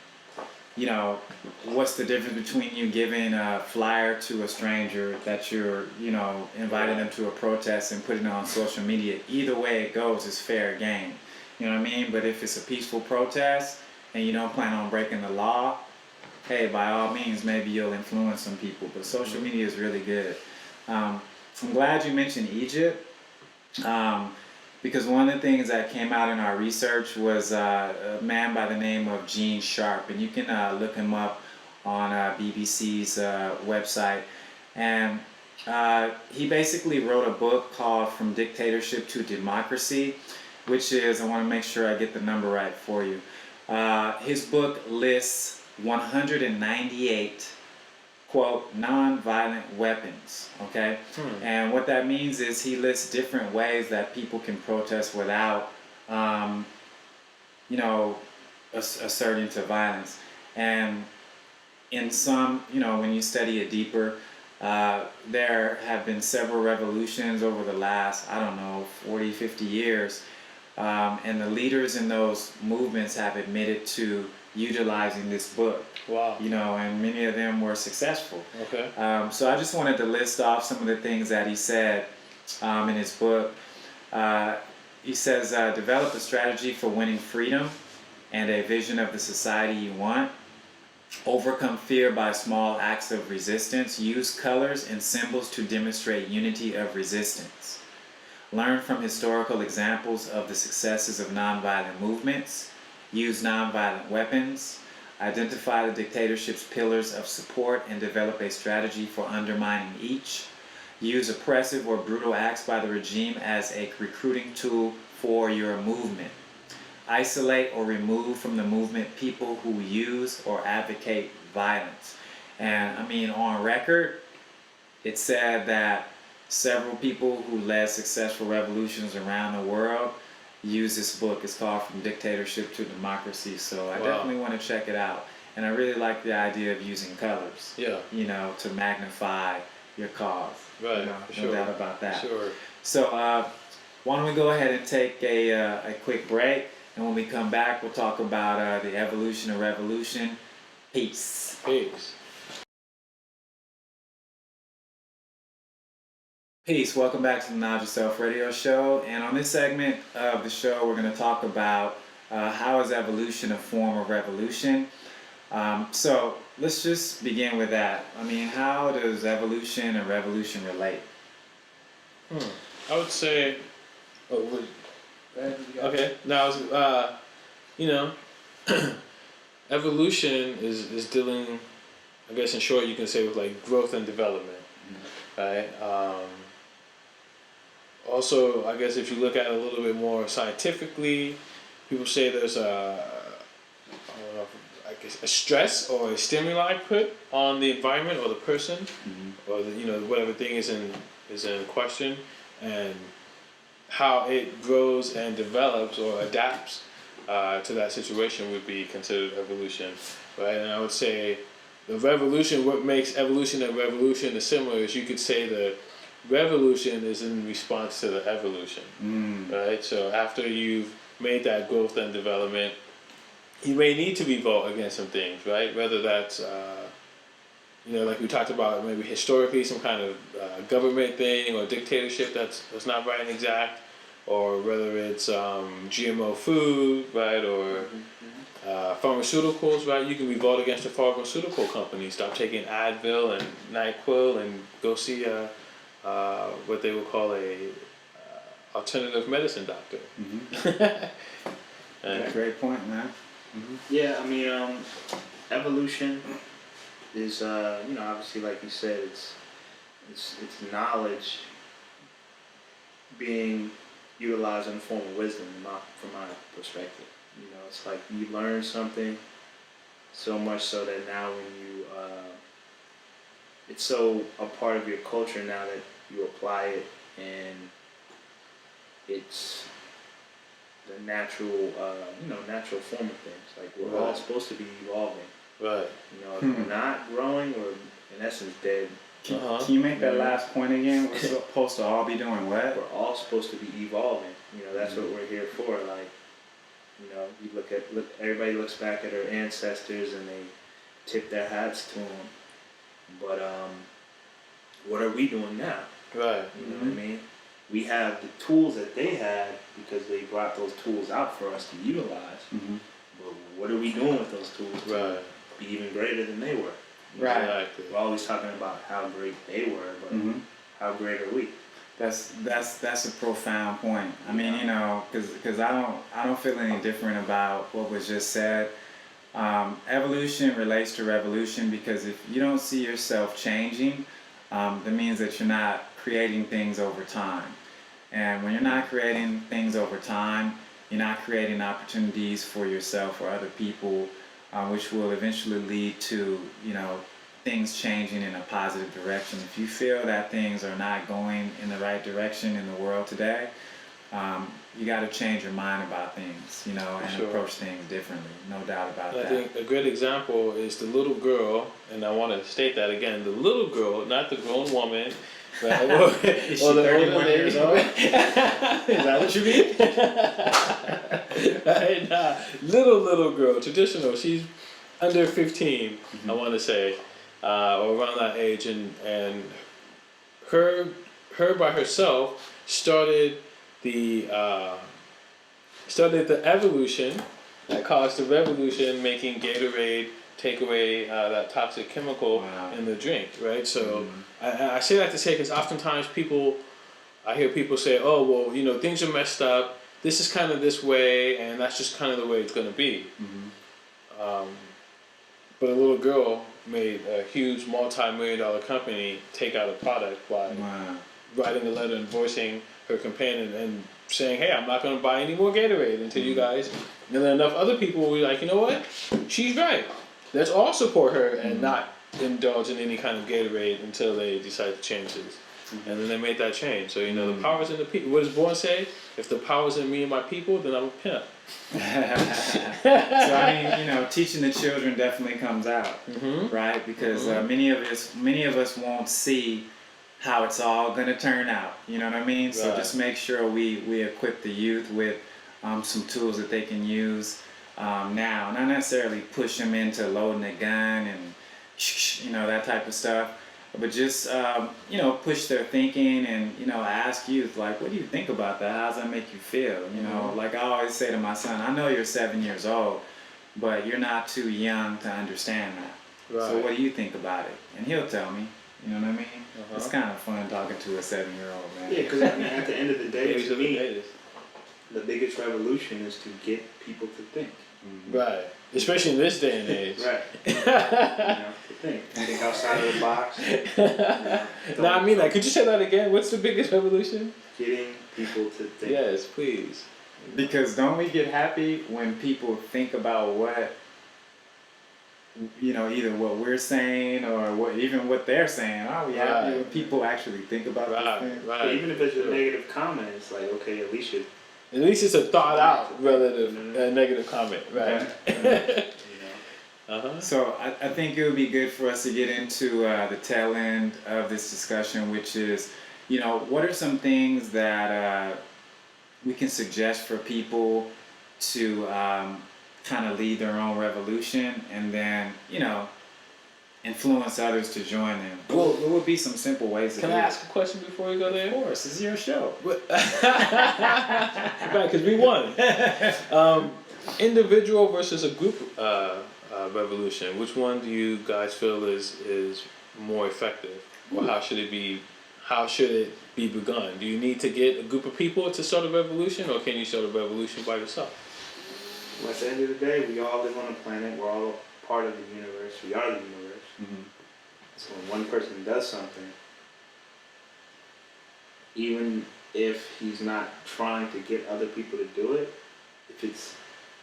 you know, what's the difference between you giving a flyer to a stranger that you're, you know, inviting them to a protest and putting it on social media? Either way it goes is fair game. You know what I mean? But if it's a peaceful protest and you don't plan on breaking the law, hey, by all means, maybe you'll influence some people. But social media is really good. I'm glad you mentioned Egypt. Because one of the things that came out in our research was a man by the name of Gene Sharp, and you can look him up on BBC's website. And he basically wrote a book called From Dictatorship to Democracy, which is, I want to make sure I get the number right for you. His book lists 198 quote, non-violent weapons, okay? And what that means is he lists different ways that people can protest without, you know, asserting to violence. And in some, you know, when you study it deeper, there have been several revolutions over the last, I don't know, 40, 50 years. And the leaders in those movements have admitted to utilizing this book. Wow. You know, and many of them were successful. Okay. So I just wanted to list off some of the things that he said in his book. He says, develop a strategy for winning freedom and a vision of the society you want. Overcome fear by small acts of resistance. Use colors and symbols to demonstrate unity of resistance. Learn from historical examples of the successes of nonviolent movements. Use nonviolent weapons. Identify the dictatorship's pillars of support and develop a strategy for undermining each. Use oppressive or brutal acts by the regime as a recruiting tool for your movement. Isolate or remove from the movement people who use or advocate violence. And I mean, on record, it said that several people who led successful revolutions around the world use this book. It's called From Dictatorship to Democracy. So I definitely want to check it out. And I really like the idea of using colors. Yeah. You know, to magnify your cause. Right. You know, for no sure. doubt about that. Sure. So why don't we go ahead and take a quick break, and when we come back, we'll talk about the evolution of revolution. Peace. Peace. Peace. Welcome back to the Knowledge Yourself Radio Show. And on this segment of the show, we're going to talk about how is evolution a form of revolution. So let's just begin with that. I mean, how does evolution and revolution relate? I would say, okay. Now, you know, evolution is dealing, I guess in short, you can say with like growth and development, right? Also, I guess if you look at it a little bit more scientifically, people say there's I guess a stress or a stimuli put on the environment or the person, or the, you know, whatever thing is in question, and how it grows and develops or adapts to that situation would be considered evolution, right? And I would say the revolution, what makes evolution and revolution similar is you could say the revolution is in response to the evolution, right? So after you've made that growth and development, you may need to revolt against some things, right? Whether that's, you know, like we talked about, maybe historically some kind of government thing or dictatorship that's not right and exact, or whether it's GMO food, right, or pharmaceuticals, right? You can revolt against the pharmaceutical companies, stop taking Advil and NyQuil, and go see what they would call a alternative medicine doctor. Yeah, great point, man. Yeah, I mean, evolution is, you know, obviously, like you said, it's knowledge being utilized in the form of wisdom, from my perspective. You know, it's like you learn something so much so that now when you, it's so a part of your culture now that you apply it, and it's the natural, natural form of things. Like we're all Right. supposed to be evolving. Right. You know, if we're not growing, we're in essence dead. Can you make that last point again? We're supposed to all be doing what? We're all supposed to be evolving. You know, that's what we're here for. Like, you know, you look. Everybody looks back at their ancestors and they tip their hats to them. But what are we doing now? Right. You know what I mean? We have the tools that they had because they brought those tools out for us to utilize. But what are we doing with those tools to Right. be even greater than they were? Right. Exactly. We're always talking about how great they were, but how great are we? That's a profound point. I mean, you know, because I don't feel any different about what was just said. Evolution relates to revolution because if you don't see yourself changing, that means that you're not creating things over time. And when you're not creating things over time, you're not creating opportunities for yourself or other people, which will eventually lead to, you know, things changing in a positive direction. If you feel that things are not going in the right direction in the world today, you got to change your mind about things, you know, and Sure. approach things differently. No doubt about I that. think a great example is the little girl, and I want to state that again: the little girl, not the grown woman. Right? Is she 31 years old? Is that what you mean? Right? Nah, little girl, traditional. She's under 15, I want to say, or around that age, and her by herself started the evolution that caused the revolution, making Gatorade take away that toxic chemical in the drink, right? So I say that to say because oftentimes I hear people say, oh, well, you know, things are messed up. This is kind of this way, and that's just kind of the way it's going to be. But a little girl made a huge multi-million-dollar company take out a product by writing a letter and voicing her companion and saying, hey, I'm not going to buy any more Gatorade until you guys. And then enough other people will be like, you know what? She's right. Let's all support her and not indulge in any kind of Gatorade until they decide to change this. And then they made that change. So, you know, the power's in the people. What does Bourne say? If the power's in me and my people, then I'm a pimp. So I mean, you know, teaching the children definitely comes out, right? Because many of us won't see how it's all gonna turn out. You know what I mean? So just make sure we equip the youth with some tools that they can use now. Not necessarily push them into loading a gun and you know, that type of stuff. But just, you know, push their thinking and, you know, ask youth, like, what do you think about that? How does that make you feel? You know, like I always say to my son, I know you're 7 years old, but you're not too young to understand that. Right. So what do you think about it? And he'll tell me, you know what I mean? It's kind of fun talking to a 7-year-old, man. Yeah, because I mean, at the end of the day, Babies to of the me, days. the biggest revolution is to get people to think. Right. Especially in this day and age. Right. You know, to think outside of the box. You know, No, I mean that. Could you say that again? What's the biggest revolution? getting people to think. Yes, please. Because don't we get happy when people think about what, you know, either what we're saying or what they're saying? Are we happy when people actually think about Right, these things? But right. even if it's a negative comment, it's like, okay, at least you At least it's a thought out relative negative comment, right? So I think it would be good for us to get into the tail end of this discussion, which is, you know, what are some things that we can suggest for people to kind of lead their own revolution and then, you know, influence others to join them? What would be some simple ways to Can do I it? ask a question before we go there? Of course, it's your show. Right, because we won. Individual versus a group revolution. Which one do you guys feel is more effective, or how should it be? How should it be begun? Do you need to get a group of people to start a revolution, or can you start a revolution by yourself? Well, at the end of the day, we all live on a planet. We're all a part of the universe. We are the universe. So when one person does something, even if he's not trying to get other people to do it, if it's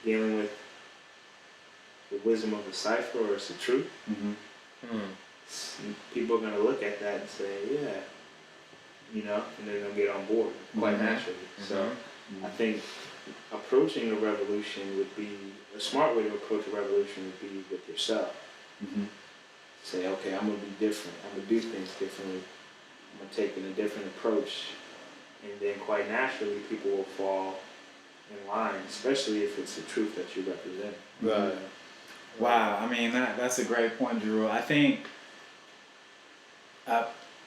dealing with the wisdom of a cipher or it's the truth, people are going to look at that and say, yeah, you know, and then they'll get on board quite naturally. So I think approaching a revolution would be, a smart way to approach a revolution would be with yourself. Say, okay, I'm gonna be different. I'm gonna do things differently. I'm gonna take a different approach, and then quite naturally, people will fall in line, especially if it's the truth that you represent. Right. Wow, I mean that's a great point, Drew. I think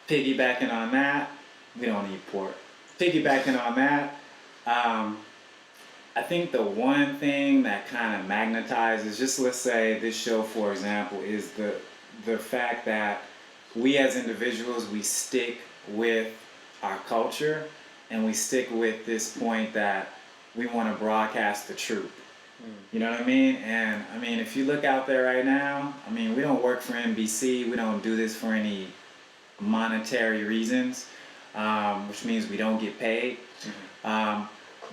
piggybacking on that, we don't need pork. Piggybacking on that, I think the one thing that kind of magnetizes, just let's say this show for example, is the fact that we as individuals, we stick with our culture and we stick with this point that we want to broadcast the truth. You know what I mean? And I mean, if you look out there right now, I mean, we don't work for NBC. We don't do this for any monetary reasons, which means we don't get paid.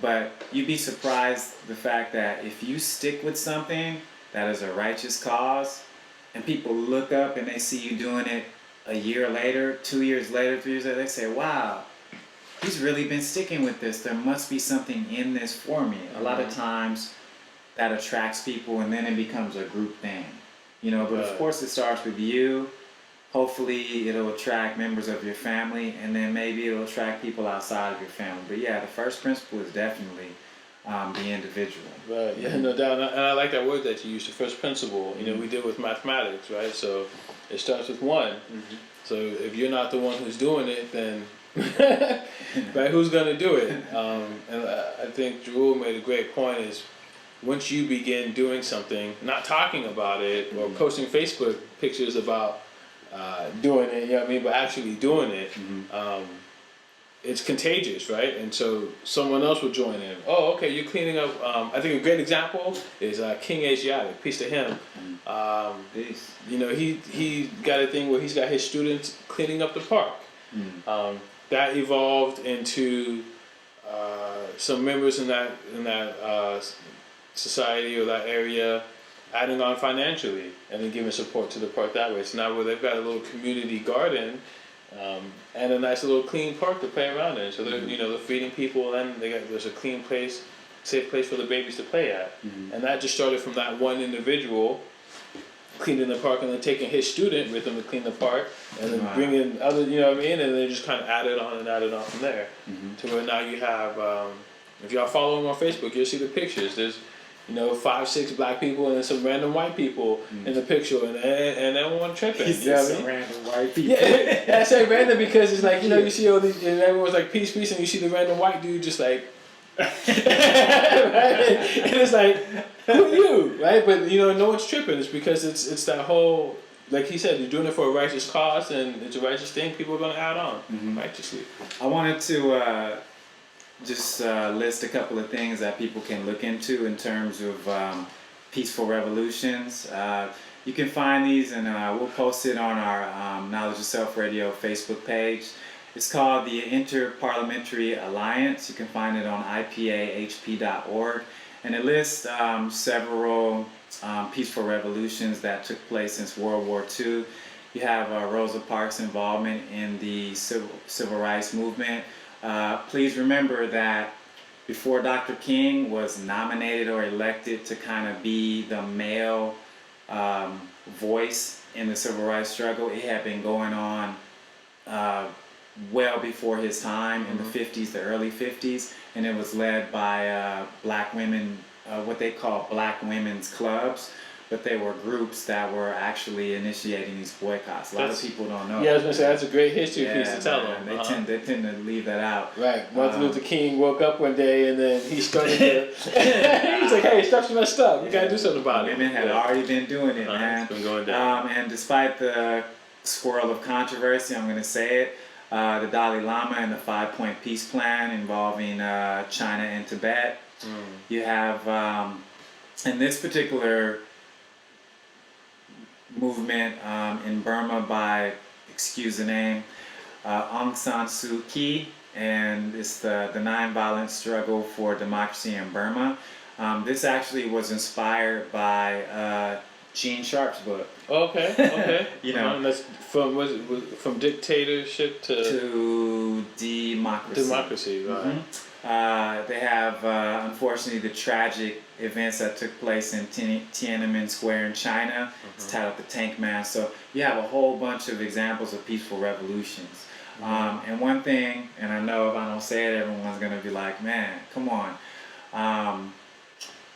But you'd be surprised the fact that if you stick with something that is a righteous cause, and people look up and they see you doing it a year later, 2 years later, 3 years later, they say, wow, he's really been sticking with this. There must be something in this for me. A lot of times that attracts people and then it becomes a group thing, you know, but of course it starts with you. Hopefully it'll attract members of your family, and then maybe it'll attract people outside of your family. But yeah, the first principle is definitely the individual. Right, yeah, no doubt. And I like that word that you used, the first principle. You know, we deal with mathematics, right? So it starts with one. So if you're not the one who's doing it, then right, who's going to do it? And I think Drew made a great point is, once you begin doing something, not talking about it or posting Facebook pictures about doing it, you know what I mean, but actually doing it, it's contagious, right? And so someone else will join in. Oh, okay, you're cleaning up. I think a great example is King Asiatic. Peace to him. Peace. You know, he got a thing where he's got his students cleaning up the park. That evolved into some members in that society or that area adding on financially and then giving support to the park that way. So now where they've got a little community garden and a nice little clean park to play around in. So they're, you know, they're feeding people, and there's a clean place, safe place for the babies to play at. And that just started from that one individual cleaning the park and then taking his student with him to clean the park and then bringing other, you know what I mean? And then just kind of added on from there to where now you have, if y'all follow him on Facebook, you'll see the pictures. There's, you know, 5-6 black people and then some random white people in the picture, and everyone tripping. You know what I mean? Random white people. Yeah, I say random because it's like, you know, you see all these, and everyone's like, peace, peace, and you see the random white dude just like, right? And it's like, who are you, right? But you know, no one's tripping. It's because it's that whole, like he said, you're doing it for a righteous cause, and it's a righteous thing. People are gonna add on righteously. I wanted to just list a couple of things that people can look into in terms of peaceful revolutions. You can find these, and we'll post it on our Knowledge of Self Radio Facebook page. It's called the Inter-Parliamentary Alliance. You can find it on ipahp.org, and it lists several peaceful revolutions that took place since World War II. You have Rosa Parks' involvement in the civil rights movement. Please remember that before Dr. King was nominated or elected to kind of be the male voice in the civil rights struggle, it had been going on well before his time in the 50s, the early 50s, and it was led by black women, what they call black women's clubs. But they were groups that were actually initiating these boycotts. A lot of people don't know. Yeah, I was gonna say that's a great history piece to tell them. They tend to leave that out. Right. Martin Luther King woke up one day and then he started to. He's like, "Hey, stuff's messed up. You gotta do something about it." Women had already been doing it, man. It's been going down. And despite the swirl of controversy, I'm gonna say it. The Dalai Lama and the 5-point peace plan involving China and Tibet. You have in this particular movement in Burma by, excuse the name, Aung San Suu Kyi, and it's the nonviolent struggle for democracy in Burma. This actually was inspired by Gene Sharp's book. Okay, okay. You know. And that's from dictatorship To democracy. democracy, right? They have, unfortunately, the tragic events that took place in Tiananmen Square in China. It's titled The Tank Man. So you have a whole bunch of examples of peaceful revolutions. And one thing, and I know if I don't say it, everyone's going to be like, man, come on.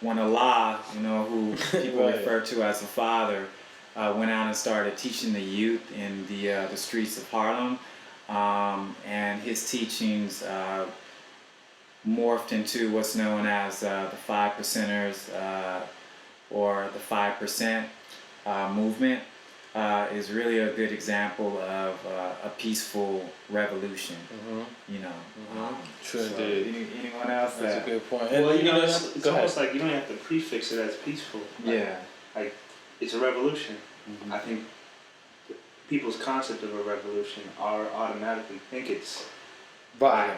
When Allah, you know, who people Right. refer to as the Father, went out and started teaching the youth in the streets of Harlem, and his teachings morphed into what's known as the 5%ers or the 5% movement. Is really a good example of a peaceful revolution. You know. True So indeed. anyone else? That's that- a good point. Well, you know, that's- it's go ahead. almost like you don't have to prefix it as peaceful. Like, Yeah. Like, it's a revolution. I think people's concept of a revolution are automatically think it's. Right,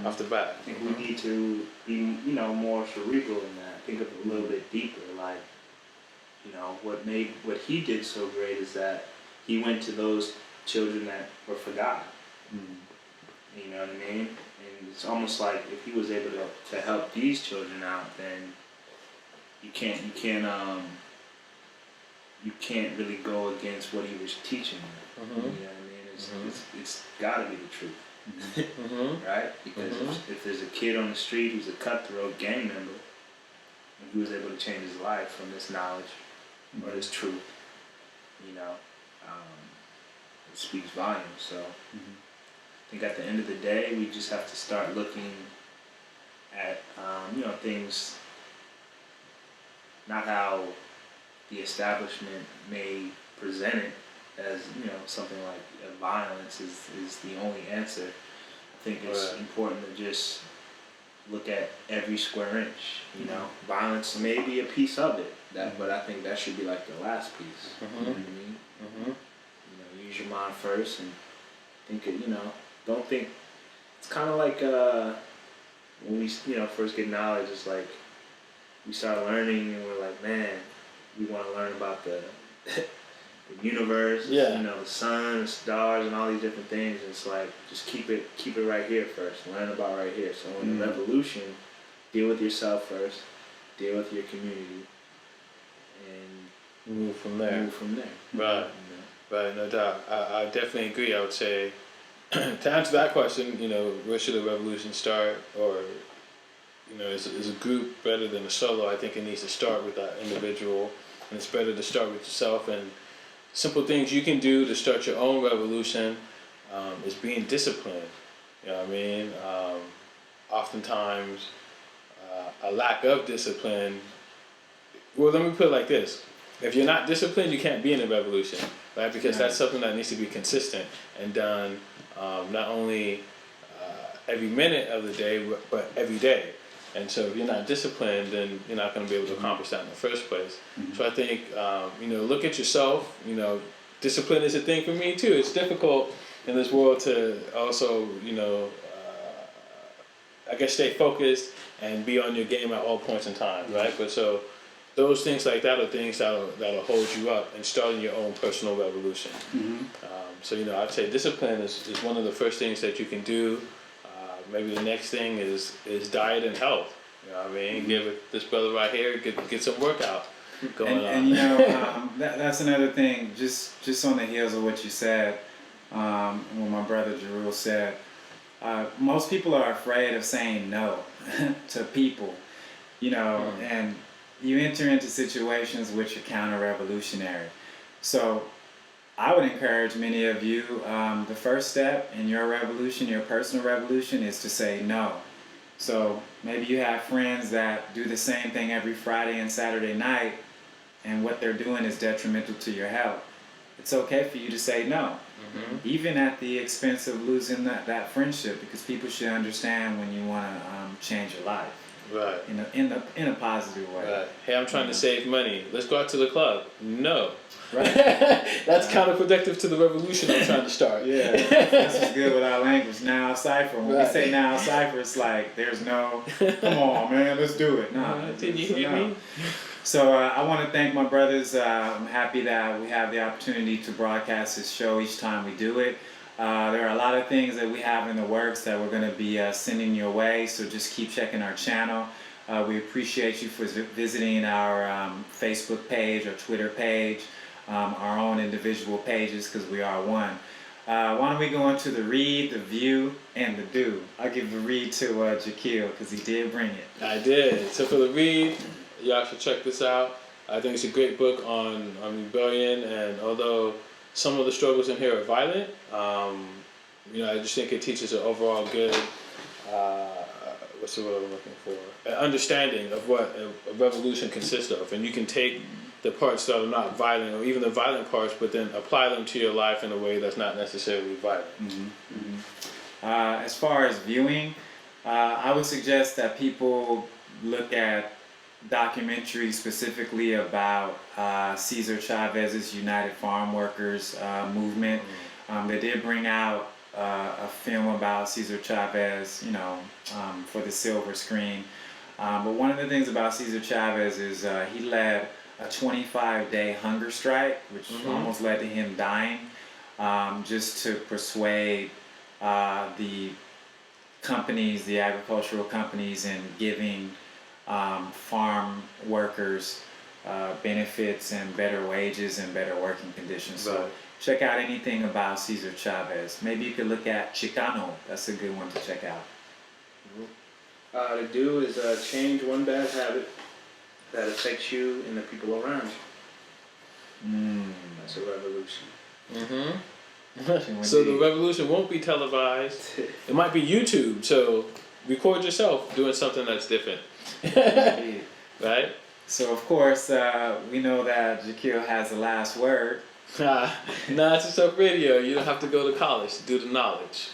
off the bat. I think we need to be, you know, more cerebral in that. Think of it a little bit deeper. Like, you know, what he did so great is that he went to those children that were forgotten. You know what I mean? And it's almost like if he was able to help these children out, then you can't really go against what he was teaching them. You know what I mean? It's got to be the truth. Right? Because if there's a kid on the street who's a cutthroat gang member, and he was able to change his life from this knowledge or this truth, you know, it speaks volumes. So I think at the end of the day, we just have to start looking at, you know, things, not how the establishment may present it as, you know, something like violence is the only answer. I think it's Right. important to just look at every square inch. You know, violence may be a piece of it, but I think that should be like the last piece. You know what I mean? You know, use your mind first and think. You know, don't think. It's kind of like when we, you know, first get knowledge. It's like we start learning and we're like, man, we want to learn about the universe, Yeah. you know, the sun, the stars, and all these different things. It's like just keep it right here first. Learn about right here. So in the revolution, deal with yourself first, deal with your community, and Move from there. move from there. Right. Right, no doubt. I definitely agree. I would say, to answer that question, you know, where should a revolution start, or, you know, is a group better than a solo? I think it needs to start with that individual, and it's better to start with yourself. And simple things you can do to start your own revolution is being disciplined. You know what I mean? Oftentimes, a lack of discipline. Well, let me put it like this. If you're not disciplined, you can't be in a revolution, right? Because that's something that needs to be consistent and done not only every minute of the day, but every day. And so if you're not disciplined, then you're not going to be able to accomplish that in the first place. So I think, you know, look at yourself. You know, discipline is a thing for me too. It's difficult in this world to also, you know, I guess stay focused and be on your game at all points in time, right? But so those things like that are things that'll hold you up and starting your own personal revolution. So, you know, I'd say discipline is one of the first things that you can do. Maybe the next thing is diet and health. You know what I mean? Give it this brother right here, get some workout going on. And you know, that's another thing, just on the heels of what you said, what my brother Jerul said, most people are afraid of saying no to people, you know, and you enter into situations which are counter-revolutionary. So I would encourage many of you, the first step in your revolution, your personal revolution, is to say no. So maybe you have friends that do the same thing every Friday and Saturday night, and what they're doing is detrimental to your health. It's okay for you to say no, even at the expense of losing that friendship, because people should understand when you want to change your life. Right. in a positive way. Right. Hey, I'm trying to save money. Let's go out to the club. No. Right. That's counterproductive to the revolution I'm trying to start. Yeah, that's what's good with our language. Now cipher. When we Right. say now cipher, it's like there's no, come on, man, let's do it. No, Did you so hear no. me? So I want to thank my brothers. I'm happy that we have the opportunity to broadcast this show each time we do it. There are a lot of things that we have in the works that we're going to be sending your way, so just keep checking our channel. We appreciate you for visiting our Facebook page, our Twitter page, our own individual pages, because we are one. Why don't we go into the read, the view, and the do? I'll give the read to Jaquil, because he did bring it. I did. So for the read, y'all should check this out. I think it's a great book on rebellion, and although some of the struggles in here are violent, I just think it teaches an overall good, what's the word I'm looking for? An understanding of what a revolution consists of. And you can take the parts that are not violent, or even the violent parts, but then apply them to your life in a way that's not necessarily violent. As far as viewing, I would suggest that people look at documentaries specifically about Cesar Chavez's United Farm Workers movement. They did bring out a film about Cesar Chavez, for the silver screen. But one of the things about Cesar Chavez is he led a 25-day hunger strike, which almost led to him dying, just to persuade the companies, the agricultural companies, in giving farm workers benefits and better wages and better working conditions. So Right. check out anything about Cesar Chavez. Maybe you could look at Chicano. That's a good one to check out. To do is change one bad habit that affects you and the people around you. That's a revolution. So the revolution won't be televised. It might be YouTube. So record yourself doing something that's different. Indeed. Right? So of course, we know that Jaquil has the last word. Nah, it's just a radio. You don't have to go to college to do the knowledge.